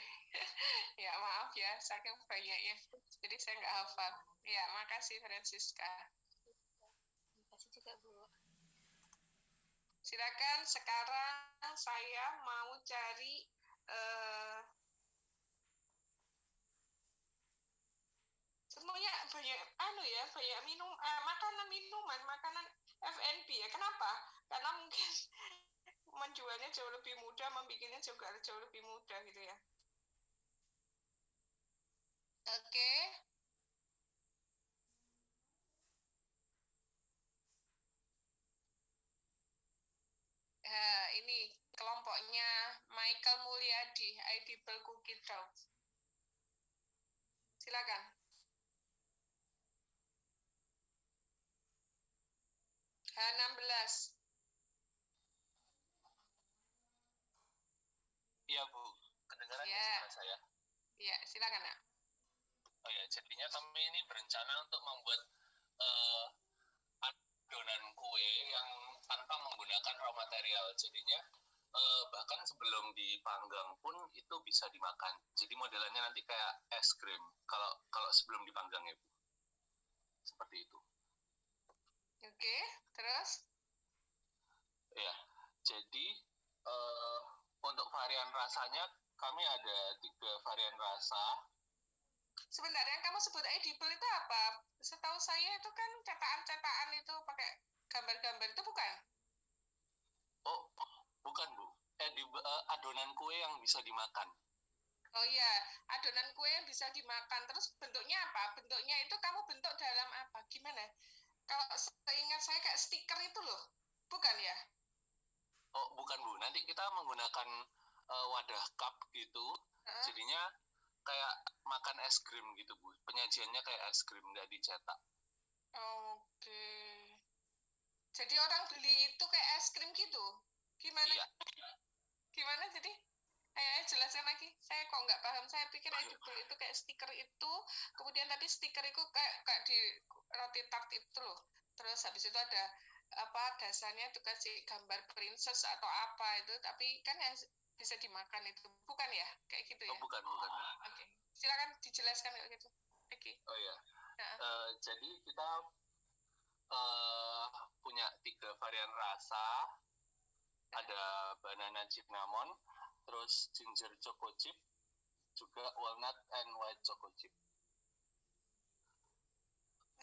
Ya, maaf ya, saking banyaknya. Jadi saya nggak hafal. Ya, makasih Francisca. Terima kasih juga, Bu. Silakan, sekarang saya mau cari semuanya banyak banyak makanan F&B ya. Kenapa? Karena mungkin menjualnya jauh lebih mudah, membikinnya juga jauh lebih mudah gitu ya. Oke. Ini kelompoknya Michael Mulyadi, Edible Cookie Dough. Silakan. H16. Iya, Bu. Kedengaran ya suara saya? Iya, silakan, Nak. Oh ya, jadinya kami ini berencana untuk membuat adonan kue yang tanpa menggunakan raw material. Jadinya bahkan sebelum dipanggang pun itu bisa dimakan. Jadi modelannya nanti kayak es krim kalau sebelum dipanggang ya, Bu. Seperti itu. Oke, terus? Ya, jadi untuk varian rasanya kami ada 3 varian rasa. Sebentar, yang kamu sebut edible itu apa? Setahu saya itu kan cetakan itu pakai gambar-gambar itu bukan? Oh, bukan, Bu. Adonan kue yang bisa dimakan. Oh iya, adonan kue yang bisa dimakan. Terus bentuknya apa? Bentuknya itu kamu bentuk dalam apa? Gimana? Kalau seingat saya kayak stiker itu loh. Bukan ya? Oh, bukan, Bu. Nanti kita menggunakan wadah cup gitu. Jadinya kayak makan es krim gitu, Bu. Penyajiannya kayak es krim, nggak dicetak. Oke. Jadi orang beli itu kayak es krim gitu? Gimana? Iya. Gimana jadi? Ayo jelaskan lagi. Saya kok nggak paham. Saya pikir edible itu kayak stiker itu, kemudian tapi stiker itu kayak di roti tart itu loh. Terus habis itu ada dasarnya itu kasih gambar princess atau apa itu, tapi kan yang bisa dimakan itu bukan ya? Kayak gitu ya? Oh, bukan. Oke. Silakan dijelaskan kayak gitu. Oke. Oh ya. Jadi kita punya 3 varian rasa. Ada banana cinnamon, terus ginger choco chip, juga walnut and white choco chip.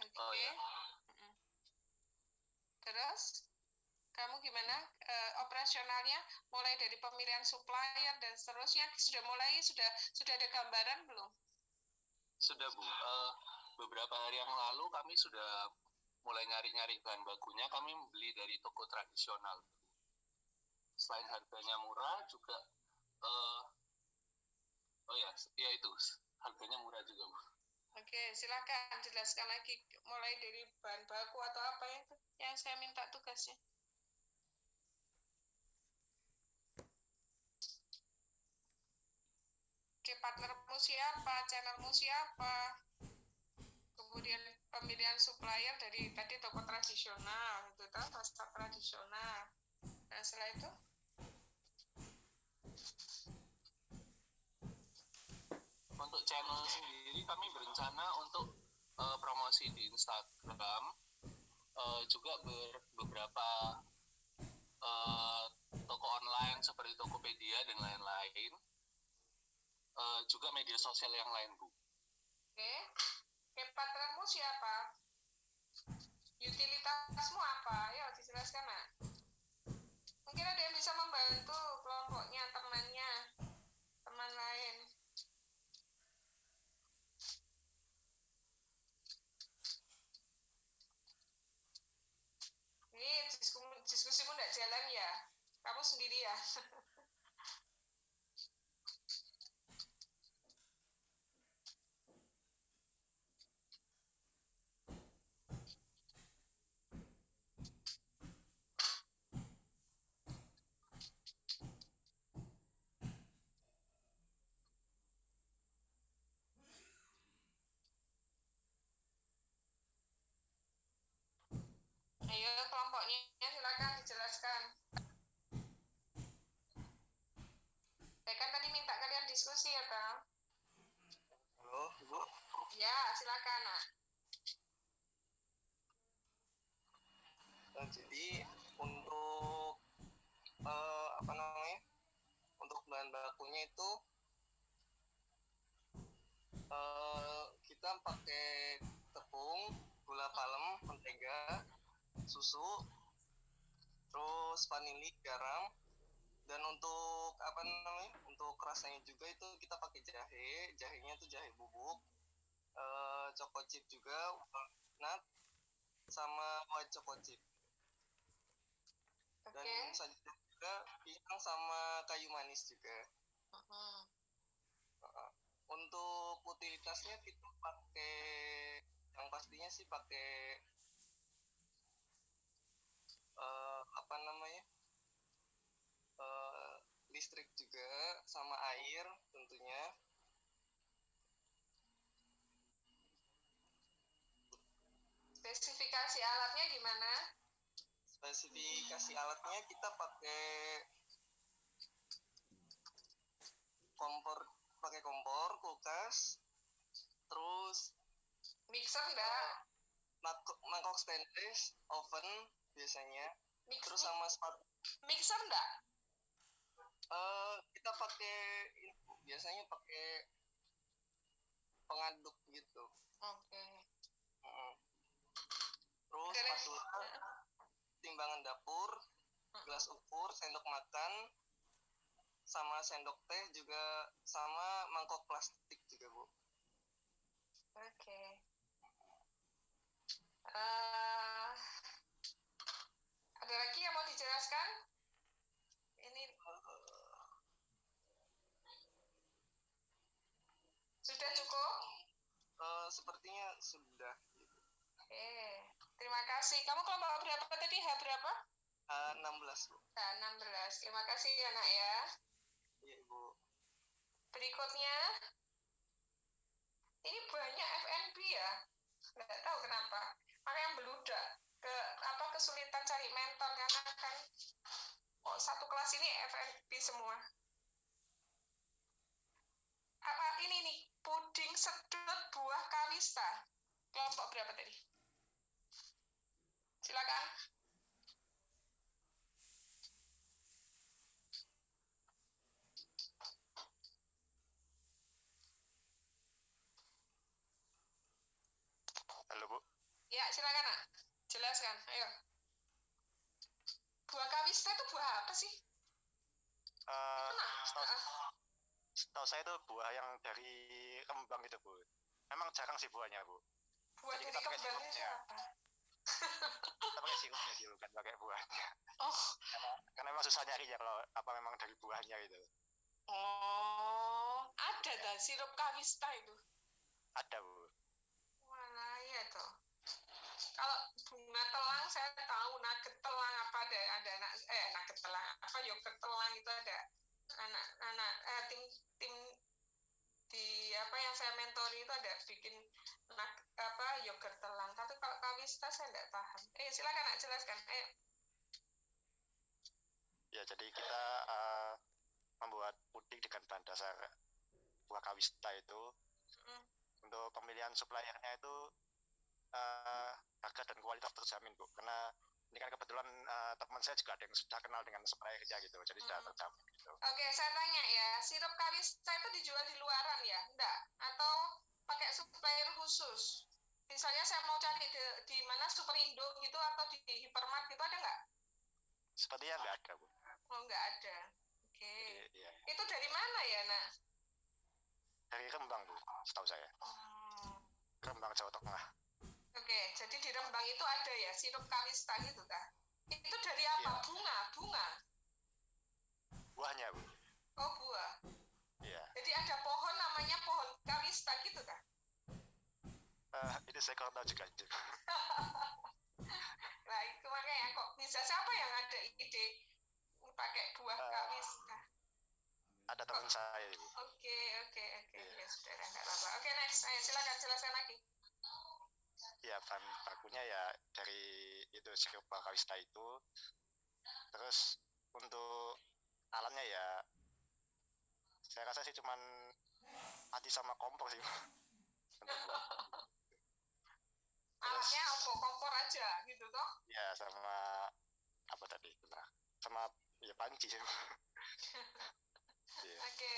Oke. Oh ya. Terus kamu gimana operasionalnya, mulai dari pemilihan supplier dan seterusnya sudah ada gambaran belum? Sudah, Bu. Beberapa hari yang lalu kami sudah mulai nyari-nyari bahan bakunya. Kami beli dari toko tradisional. Selain harganya murah juga itu harganya murah juga, Bu. Oke, silakan jelaskan lagi mulai dari bahan baku atau apa yang saya minta tugasnya. Oke, partnermu siapa, channelmu siapa, kemudian pemilihan supplier dari tadi toko tradisional, itu kan pasar tradisional. Nah, setelah itu? Untuk channel sendiri kami berencana untuk promosi di Instagram, juga beberapa toko online seperti Tokopedia dan lain-lain, juga media sosial yang lain, Bu. Oke, partnermu siapa? Utilitasmu apa? Ayo dijelaskan, Nak. Mungkin ada yang bisa membantu kelompoknya, teman lain. Ini diskusimu nggak jalan ya? Kamu sendiri ya? kelompoknya silakan dijelaskan. Saya kan tadi minta kalian diskusi ya, Bang. Halo, Bu. Ya, silakan, Nak. Jadi untuk apa namanya? Untuk bahan bakunya itu kita pakai tepung, gula palem, mentega, susu, terus vanili, garam, dan untuk apa namanya? Untuk rasanya juga itu kita pakai jahe, jahenya itu jahe bubuk, choco chip juga, walnut, sama white choco chip. Dan selanjutnya juga pisang sama kayu manis juga. Untuk utilitasnya kita pakai, yang pastinya sih pakai apa namanya, listrik juga sama air tentunya. Spesifikasi alatnya gimana? Spesifikasi alatnya kita pakai kompor, kulkas, terus mixer enggak? Mangkok stainless, oven biasanya, terus sama sepatu. Mixer enggak? Kita pakai biasanya pakai pengaduk gitu. Oke. Terus spatula, timbangan dapur, gelas ukur, sendok makan, sama sendok teh juga, sama mangkok plastik juga, Bu. Oke. Ada lagi yang mau dijelaskan? Ini sudah cukup? Sepertinya sudah. Oke, terima kasih. Kamu kelompok berapa tadi? H berapa? 16, Bu. 16. Terima kasih ya, Nak ya. Iya, Ibu. Berikutnya, ini banyak FNB ya. Nggak tahu kenapa. Makanya yang beludak. Kesulitan cari mentor karena kan satu kelas ini FNB semua. Apa ini nih? Puding sedot buah kawista. Kelompok berapa tadi? Silakan. Halo, Bu. Ya, silakan, Nak. Jelaskan, ayo. Buah kawista itu buah apa sih? Setahu saya itu buah yang dari kembang itu, Bu. Memang jarang sih buahnya, Bu. Buah Jadi dari kita pakai kembangnya sirupnya. apa? Kita pakai sirupnya sih, bukan pakai buahnya. Oh. Karena memang susah nyarinya kalau apa memang dari buahnya gitu. Oh, ada dah sirup kawista itu. Ada, Bu. Walah, ya toh. Kalau bunga telang saya tahu, nugget telang apa ada nugget telang apa yogurt telang itu ada tim di apa yang saya mentori itu ada bikin yogurt telang. Tapi kalau kawista saya tidak paham. Silakan, Nak, jelaskan. Ayo. Ya, jadi kita membuat puding dengan bahan dasar buah kawista itu. Untuk pemilihan suppliernya itu harga dan kualitas terjamin, Bu. Karena ini kan kebetulan teman saya juga ada yang sudah kenal dengan suppliernya gitu, jadi sudah terjamin gitu. Oke, saya tanya ya, sirup kawista itu dijual di luaran ya? Enggak? Atau pakai supplier khusus? Misalnya saya mau cari di mana Superindo gitu atau di Hypermart gitu, ada nggak? Sepertinya nggak ada, Bu. Oh, nggak ada. Oke. Iya. Itu dari mana ya, Nak? Dari Rembang, Bu, setahu saya. Rembang, Jawa Tengah. Oke, jadi di Rembang itu ada ya sirup kawista gitu kah? Itu dari apa? Iya. Bunga? Buahnya, Bu. Oh, buah. Iya. Jadi ada pohon namanya pohon kawista gitu kah? Ini saya kurang tahu juga. Nah, itu makanya kok bisa, siapa yang ada ide pakai buah kawista? Ada teman saya, Ibu. Oke. Ya sudah, nggak apa-apa. Oke, next. Ayo, silakan jelaskan lagi. ya bahan bakunya ya dari itu sirup buah kawista itu. Terus untuk alatnya ya saya rasa sih cuman mati sama kompor sih. Alatnya apa? Kompor aja gitu toh? Ya sama apa tadi? Sama ya panci sih. Yeah. Oke,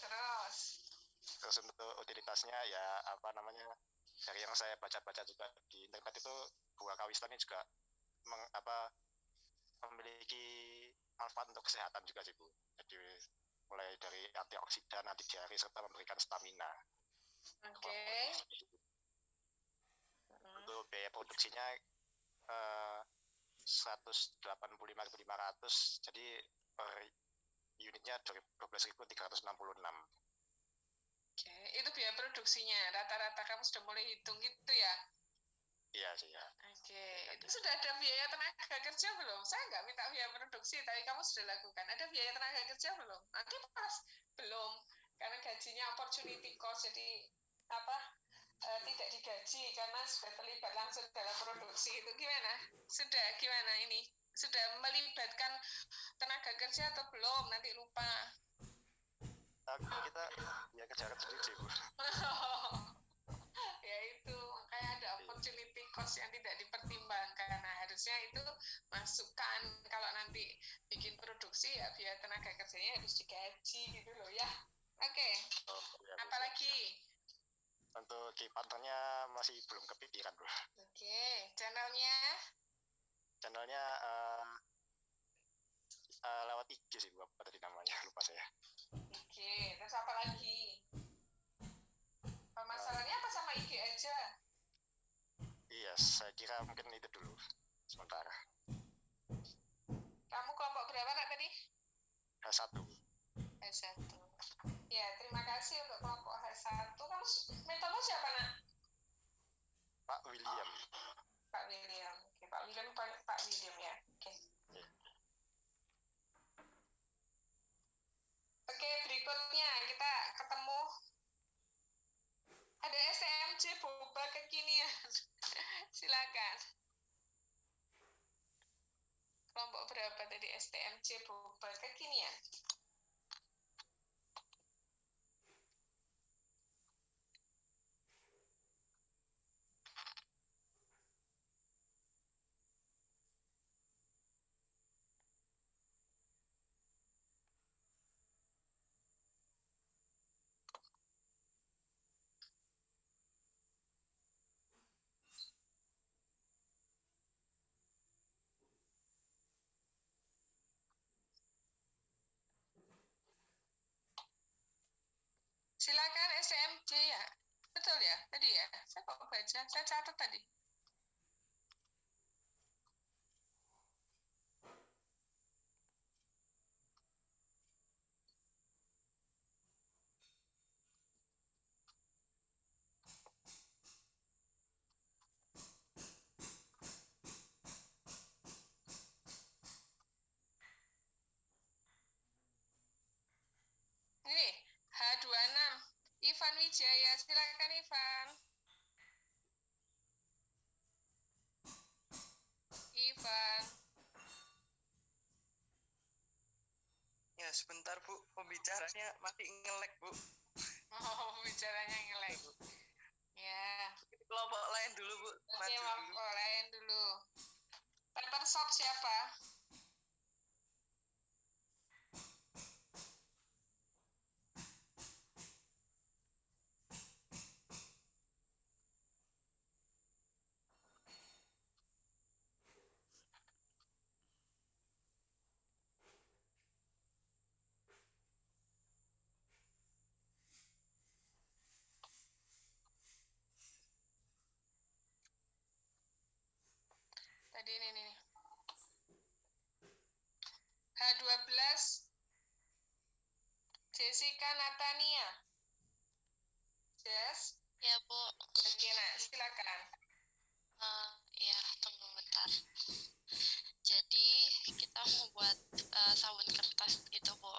terus. Terus untuk utilitasnya ya apa namanya? Dari yang saya baca-baca juga di internet itu buah kawista ini juga memiliki manfaat untuk kesehatan juga sih Bu. Jadi mulai dari antioksidan, anti diare serta memberikan stamina. Oke. Untuk biaya produksinya 185.500, jadi per unitnya 12.366. Oke, itu biaya produksinya. Rata-rata kamu sudah mulai hitung gitu ya? Iya sih ya. Oke, itu sudah ada biaya tenaga kerja belum? Saya nggak minta biaya produksi, tapi kamu sudah lakukan. Ada biaya tenaga kerja belum? Nanti pas belum, karena gajinya opportunity cost, jadi tidak digaji karena sudah terlibat langsung dalam produksi. Itu gimana? Gimana ini? Sudah melibatkan tenaga kerja atau belum? Nanti lupa. Kita ya kerjakan sendiri Bu. Ya itu, makanya ada opportunity cost yang tidak dipertimbangkan. Nah, harusnya itu masukkan kalau nanti bikin produksi ya biaya tenaga kerjanya harus digaji gitu loh ya. Oke. Ya, apalagi? Untuk key partnernya masih belum kepikiran bro. Oke, channelnya lewat IG sih Bu, apa tadi namanya lupa saya. Oke, terus apa lagi? Masalahnya apa sama IG aja? Iya, saya kira mungkin itu dulu sementara. Kamu kelompok berapa nak tadi? H1. H1. Ya, terima kasih untuk kelompok H1. Kamu mentormu siapa nak? Pak William. Pak William. Oke, Pak William ya. Oke. Ya. Oke, berikutnya kita ketemu ada STMJ boba kekinian. Silakan. Kelompok berapa tadi STMJ boba kekinian? Silakan STMJ ya. Betul ya? Tadi ya? Saya kok baca, saya catat tadi. Ini H26. Ivan Wijaya, silakan Ivan. Ivan. Ya sebentar Bu, pembicaranya masih nge-lag Bu. Oh, pembicaranya nge-lag. Ya. Kelompok lain dulu Bu, maju dulu. Kelompok lain dulu. Paper shop siapa? Tadi ini nih. H12 Jessica Natania. Jess? Ya, Bu. Oke, nah, silakan. Ya, tunggu bentar. Jadi, kita mau buat sabun kertas gitu, Bu.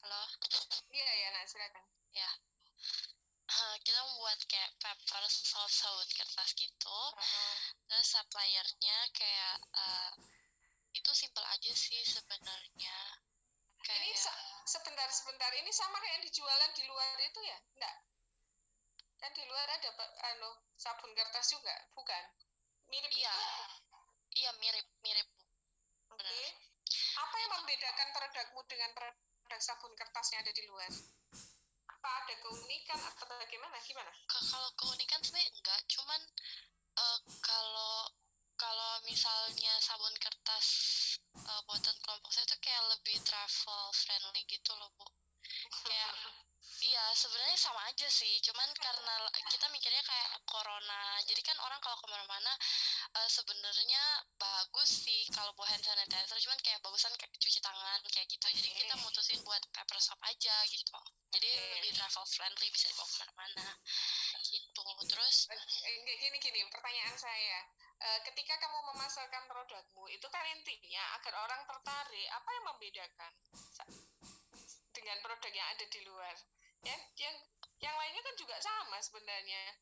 Halo? Iya, ya, nah, silakan. Ya. kita membuat kayak paper sabun kertas gitu. Terus suppliernya kayak itu simple aja sih sebenarnya. Ini sebentar, ini sama kayak yang dijualan di luar itu ya? Enggak? Kan di luar ada sabun kertas juga, bukan? Mirip iya. itu? Iya, mirip. Oke. Apa yang membedakan produkmu dengan produk sabun kertas yang ada di luar? Apa ada keunikan atau bagaimana? Gimana? Kalau keunikan sebenarnya enggak, cuman kalau misalnya sabun kertas buatan kelompok saya tuh kayak lebih travel friendly gitu loh, Bu. Kayak iya, sebenarnya sama aja sih, cuman karena kita mikirnya kayak corona, jadi kan orang kalau kemana-mana sebenarnya bagus sih kalau bawa hand sanitizer, cuman kayak bagusan kayak cuci tangan kayak gitu, jadi kita mutusin buat paper soap aja gitu, jadi lebih travel friendly, bisa dibawa kemana-mana gitu. Terus gini, pertanyaan saya, ketika kamu memasarkan produkmu itu kan intinya agar orang tertarik, apa yang membedakan dengan produk yang ada di luar? Yang lainnya kan juga sama sebenarnya,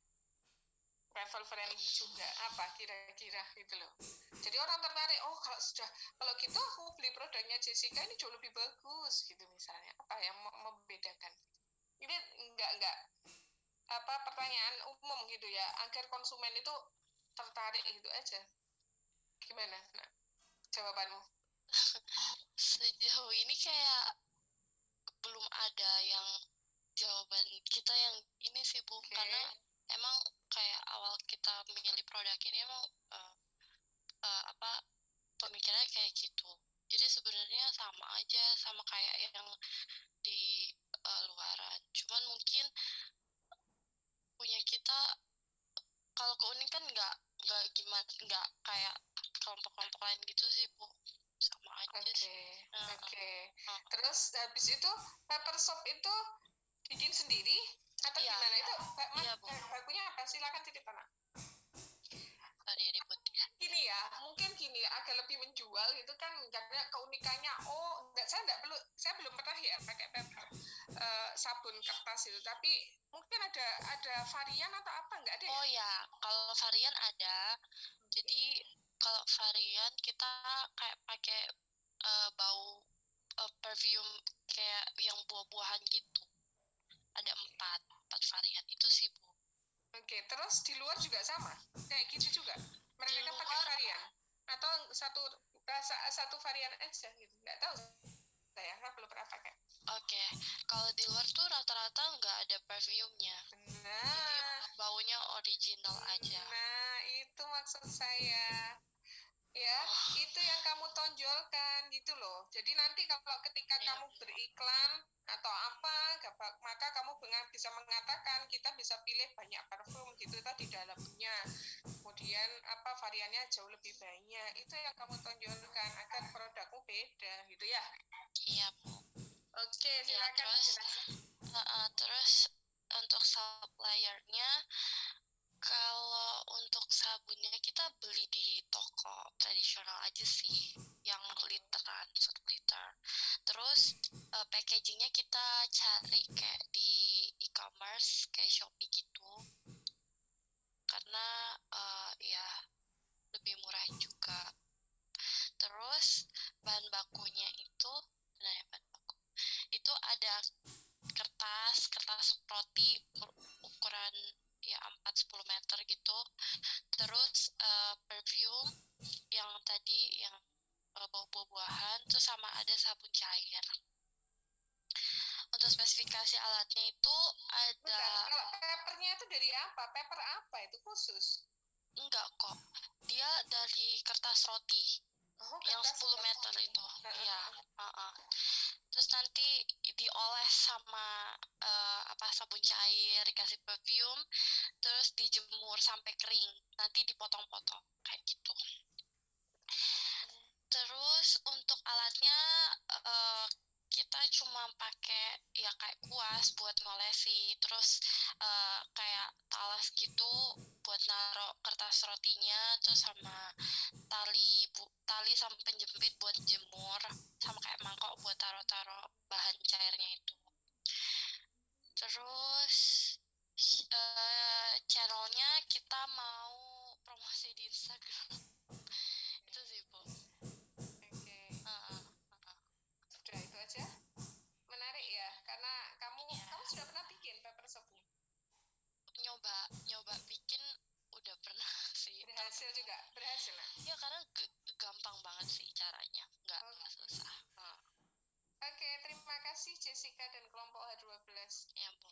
travel friendly juga, apa kira-kira gitu loh. Jadi orang tertarik, oh kalau gitu aku beli produknya Jessica ini jauh lebih bagus gitu misalnya. Apa yang membedakan? Ini enggak pertanyaan umum gitu ya, agar konsumen itu tertarik gitu aja. Gimana? Nah, jawabanmu? Sejauh ini kayak belum ada yang jawaban kita yang ini sih, Bu. Karena emang kayak awal kita memilih produk ini emang pemikirannya kayak gitu. Jadi sebenarnya sama aja, sama kayak yang di luaran. Cuman mungkin punya kita kalau keunikan nggak kayak kelompok-kelompok lain gitu sih, Bu. Sama aja sih. Oke. Terus habis itu paper soap itu bikin sendiri atau gimana itu? Bakunya apa? Silakan cerita, Nak. Gini ya, mungkin gini agak lebih menjual gitu kan, karena keunikannya saya belum pernah ya pakai paper sabun kertas itu, tapi mungkin ada varian atau apa enggak ada ya? Oh ya, kalau varian ada. Jadi kalau varian kita kayak pakai bau perfume kayak yang buah-buahan gitu. Ada 4 varian itu sih, Bu. Oke, terus di luar juga sama? Kayak gitu juga? Mereka pakai varian? Atau satu varian aja gitu? Nggak tahu saya belum pernah pakai. Oke, kalau di luar tuh rata-rata nggak ada perfume-nya. Jadi baunya original aja. Nah, itu maksud saya. Ya, itu yang kamu tonjolkan gitu loh. Jadi nanti kalau ketika kamu beriklan atau apa, maka kamu bisa mengatakan kita bisa pilih banyak parfum gitu tadi dalamnya. Kemudian variannya jauh lebih banyak. Itu yang kamu tonjolkan agar produkmu beda gitu ya. Iya, Bu. Oke, silakan. Terus untuk suppliernya, kalau untuk sabunnya kita beli di toko tradisional aja sih, yang literan, 1 liter. Terus packagingnya kita cari kayak di e-commerce, kayak Shopee gitu. Karena ya lebih murah juga. Terus bahan bakunya itu ada kertas roti ukuran ya 4-10 meter gitu. Terus perfume yang tadi yang bau buah-buahan, terus sama ada sabun cair. Untuk spesifikasi alatnya itu ada. Kalau papernya itu dari apa? Paper apa itu khusus? Enggak kok, dia dari kertas roti. Yang 10 meter itu. Iya. Terus nanti dioles sama sabun cair, dikasih perfume, terus dijemur sampai kering, nanti dipotong-potong kayak gitu. Terus untuk alatnya kita cuma pakai ya kayak kuas buat ngolesi, terus kayak talas gitu buat naruh kertas rotinya, terus sama tali sama penjepit buat jemur, sama kayak mangkok buat taruh bahan cairnya itu. Terus channelnya kita mau promosi di Instagram. Itu sih, Bu. Oke. Sudah itu aja. Menarik ya, karena kamu sudah pernah bikin paper shop-nya? Nyoba bikin udah pernah sih. Berhasil juga? Berhasil lah? Ya, karena gampang banget sih caranya, nggak susah. Oke, terima kasih Jessica dan kelompok H12. Ya, Bu.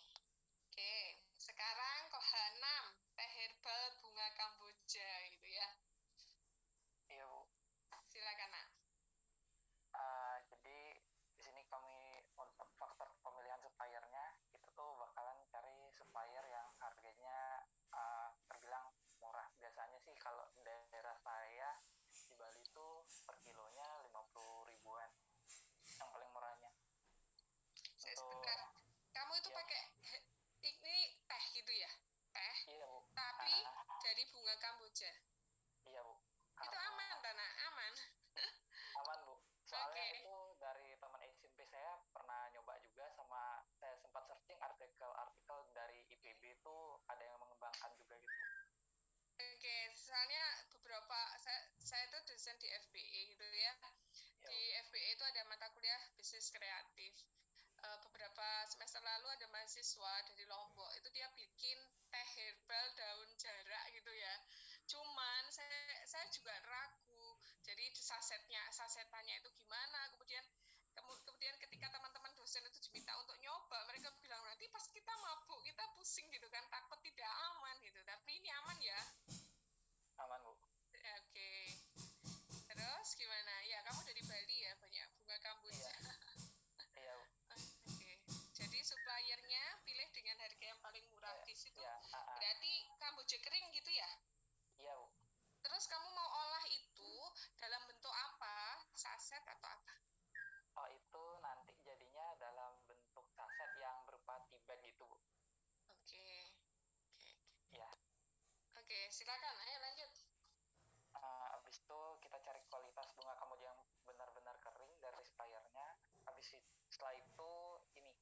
Oke, sekarang KH6, teh herbal bunga kamboja gitu ya. Iya, Bu. Silakan, Nak. Jadi di sini kami untuk faktor pemilihan suppliernya itu tuh bakalan cari supplier yang harganya terbilang murah. Biasanya sih kalau daerah saya di Bali itu per kilonya 50 ribuan yang paling murahnya. Sebentar, kamu itu pakai ini teh gitu ya? Teh? Iya, Bu. Tapi dari bunga kamboja? Iya, Bu. Itu aman, Tana? Aman? Aman, Bu. Soalnya itu dari teman SMP saya pernah nyoba juga, sama saya sempat searching artikel-artikel dari IPB itu ada yang mengembangkan juga gitu. Oke, soalnya beberapa saya itu dosen di FBE gitu ya. Di FBE itu ada mata kuliah bisnis kreatif. Beberapa semester lalu ada mahasiswa dari Lombok, itu dia bikin teh herbal daun jarak gitu ya. Cuman saya juga ragu. Jadi sasetannya itu gimana? Kemudian ketika teman-teman dosen itu diminta untuk nyoba, mereka bilang nanti pas kita mabuk, kita pusing gitu kan, takut tidak aman gitu. Tapi ini aman ya? Aman, Bu. Oke. Terus gimana? Ya, kamu dari Bali ya, banyak bunga kamboja. Iya, Bu. Oke. Jadi suppliernya pilih dengan harga yang paling murah di situ. Berarti kamboja kering gitu ya? Iya, Bu. Terus kamu mau olah itu dalam bentuk apa? Saset atau apa? Oh, itu nanti jadinya dalam bentuk saset yang berupa tea bag gitu, Bu. Oke. Iya. Oke, silakan. Ayo lanjut. Habis itu kita cari kualitas bunga kamboja yang benar-benar kering dari suppliernya. Setelah itu ini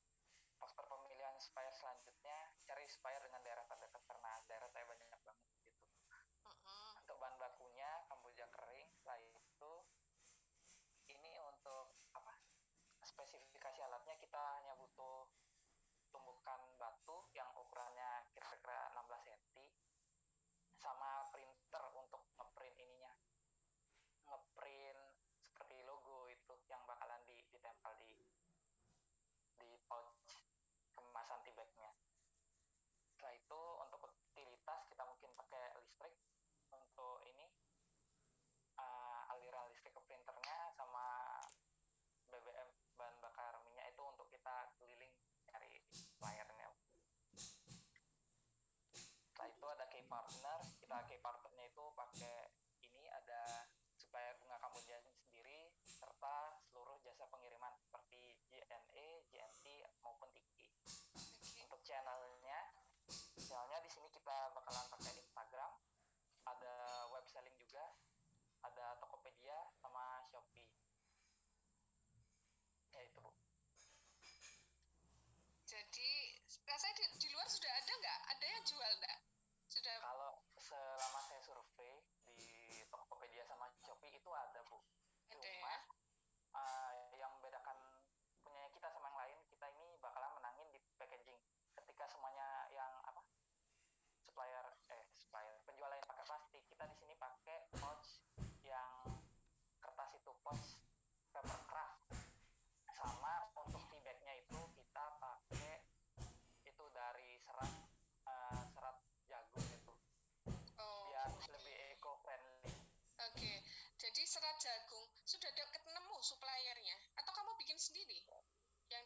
faktor pemilihan supplier selanjutnya, cari supplier dengan daerah terdekat karena daerah saya banyak banget gitu. Untuk bahan bakunya kamboja kering. Setelah itu ini untuk spesifikasi alatnya, kita hanya butuh tumbukan batu yang ukurannya kira-kira 16 cm sama printer untuk ngeprint seperti logo itu yang bakalan ditempel di pouch kemasan tea bag-nya. Setelah itu untuk utilitas kita mungkin pakai listrik untuk ini aliran listrik ke printernya, sama BBM bahan bakar minyak itu untuk kita keliling cari suppliernya. Setelah itu ada key partner. Key partnernya itu pakai ini, ada supplier bunga kamboja sendiri serta seluruh jasa pengiriman seperti JNE, JNT maupun Tiki. Untuk channelnya di sini kita bakalan pakai Instagram, ada web selling juga, ada Tokopedia sama Shopee. Ya itu, Bu. Jadi rasanya di luar sudah ada nggak? Ada yang jual nggak? Sudah. Kalau selama saya survei di Tokopedia sama Shopee itu ada, Bu. Ada. Cuma yang membedakan punya kita sama yang lain, kita ini bakalan menangin di packaging. Ketika semuanya yang supplier penjual yang pakai plastik, kita di sini pakai pouch yang kertas itu, pouch paper craft. Sama untuk tea bag-nya itu kita pakai itu dari serat jagung itu. Biar lebih eco friendly. Oke. Jadi serat jagung sudah ketemu suppliernya atau kamu bikin sendiri? Yang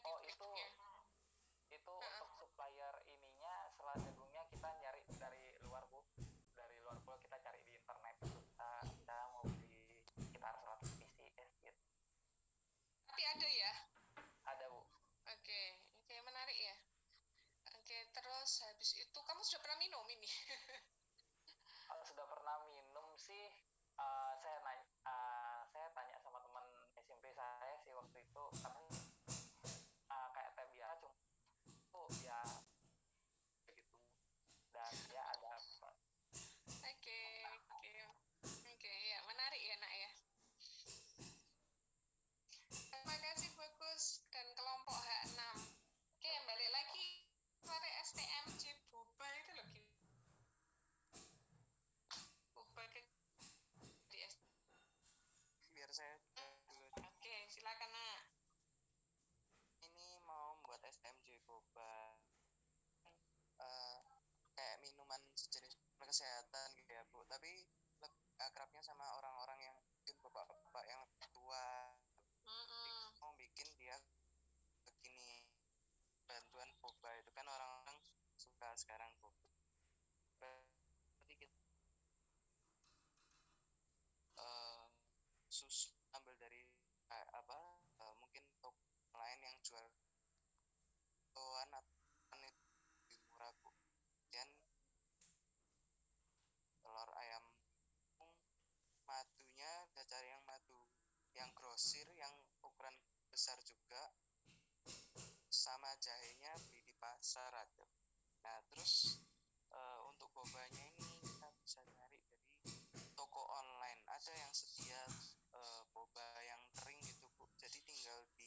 itu untuk supplier ininya, serat jagungnya kita nyari dari luar, Bu. Dari luar pulau kita cari di internet. Kita mau beli sekitar 100 pieces gitu. Tapi ada ya? Ada, Bu. Oke, menarik ya. Oke, terus habis itu kamu sudah pernah minum ini? Kalau sudah pernah minum sih, saya tanya sama teman SMP saya sih waktu itu, tapi kayak teh biasa, cuma ya gitu. SMJ boba kayak minuman sejenis kesehatan gitu ya Bu, tapi akrabnya sama orang-orang yang mungkin bapak-bapak yang tua. Mau bikin dia begini, bantuan boba itu kan orang-orang suka sekarang boba. Berarti kita susu ambil dari mungkin toko lain yang jual toan atau lebih murah Bu. Dan telur ayam madunya kita cari yang madu yang grosir yang ukuran besar juga, sama jahenya beli di pasar aja. Nah terus untuk bobanya ini kita bisa nyari dari toko online, ada yang sedia boba yang kering gitu Bu, jadi tinggal di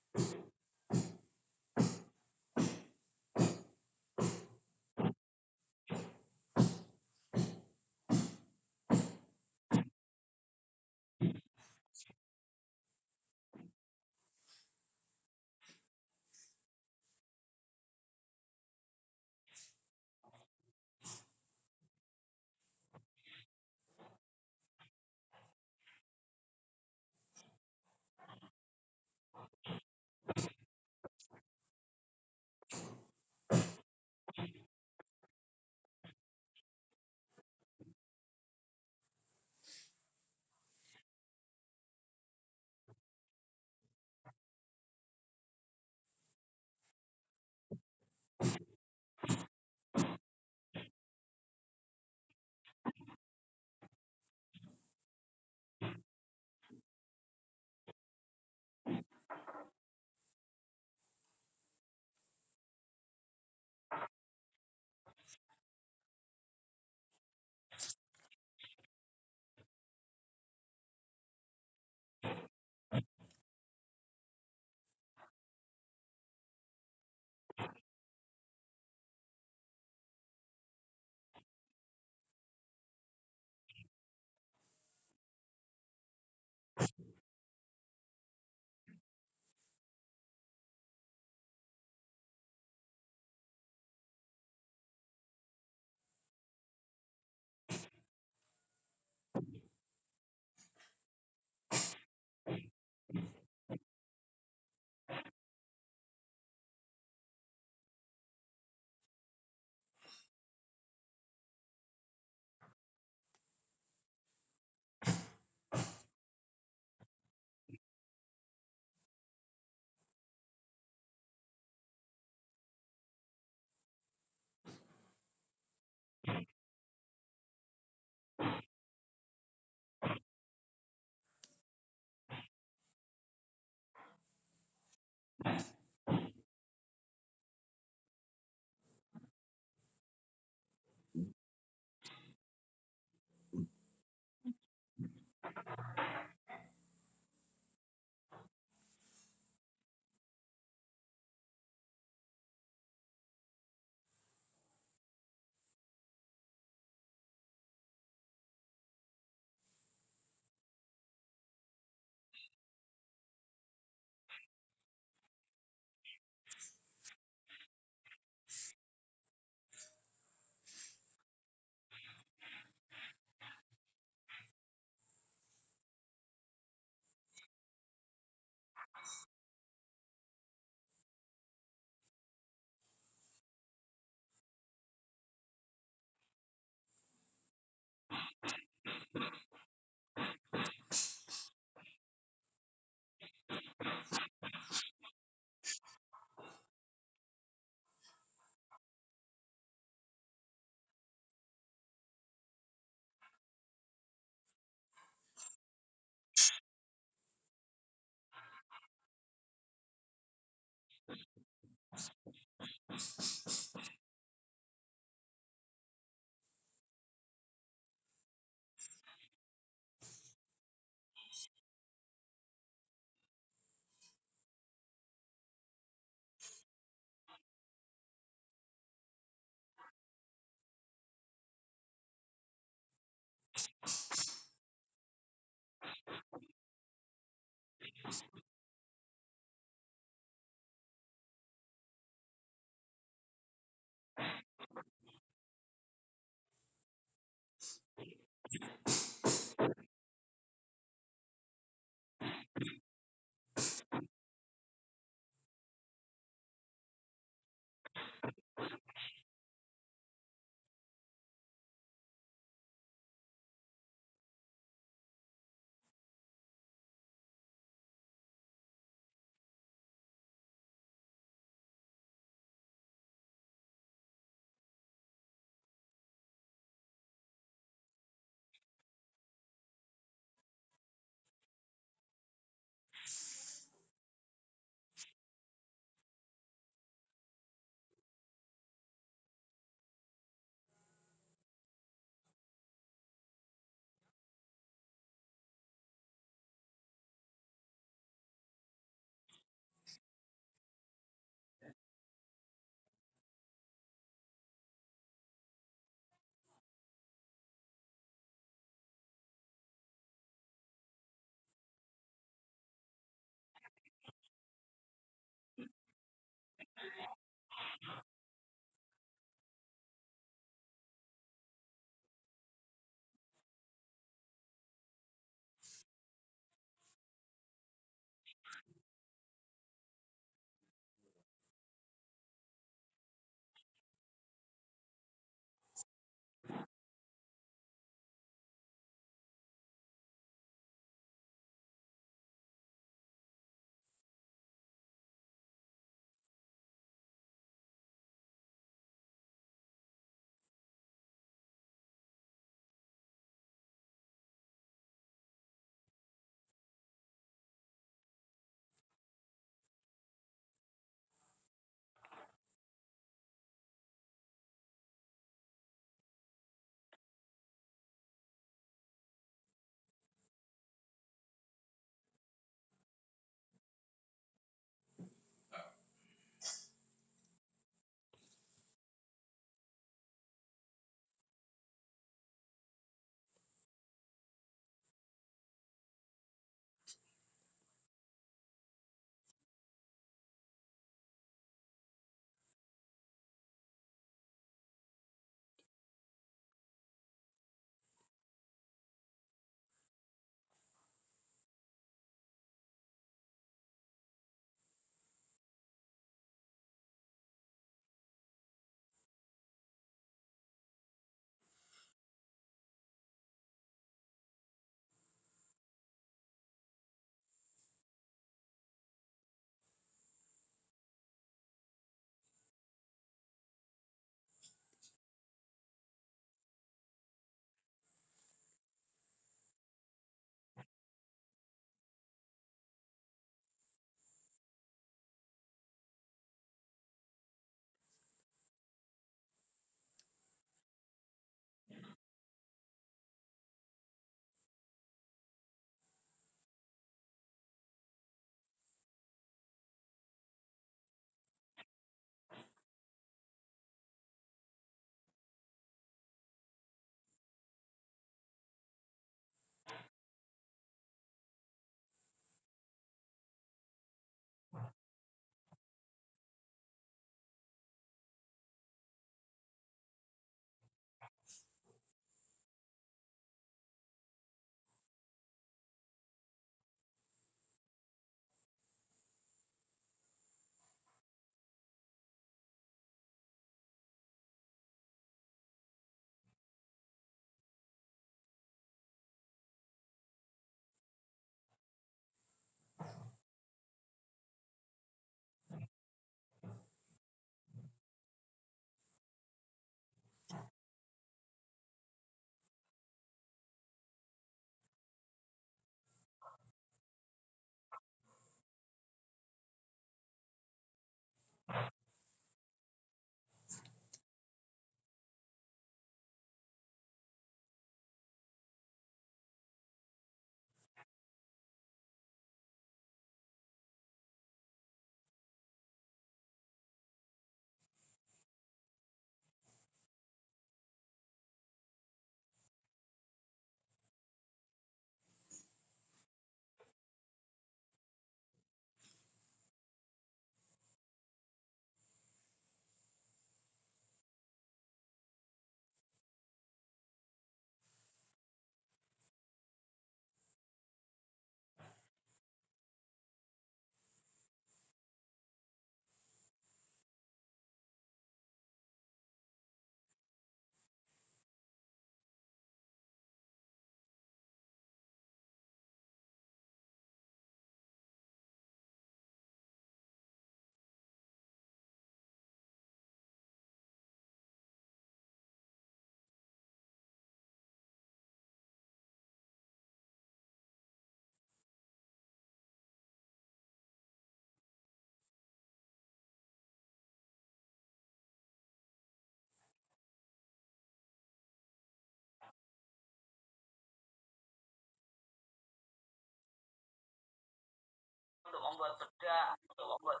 membuat bedak, untuk membuat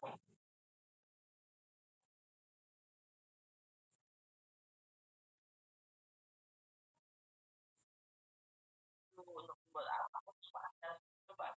apa coba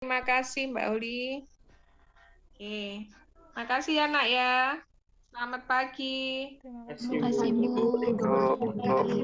Terima kasih Mbak Uli. Oke, makasih ya Nak ya. Selamat pagi. Terima kasih kasih, Bu. Bu. Selamat pagi.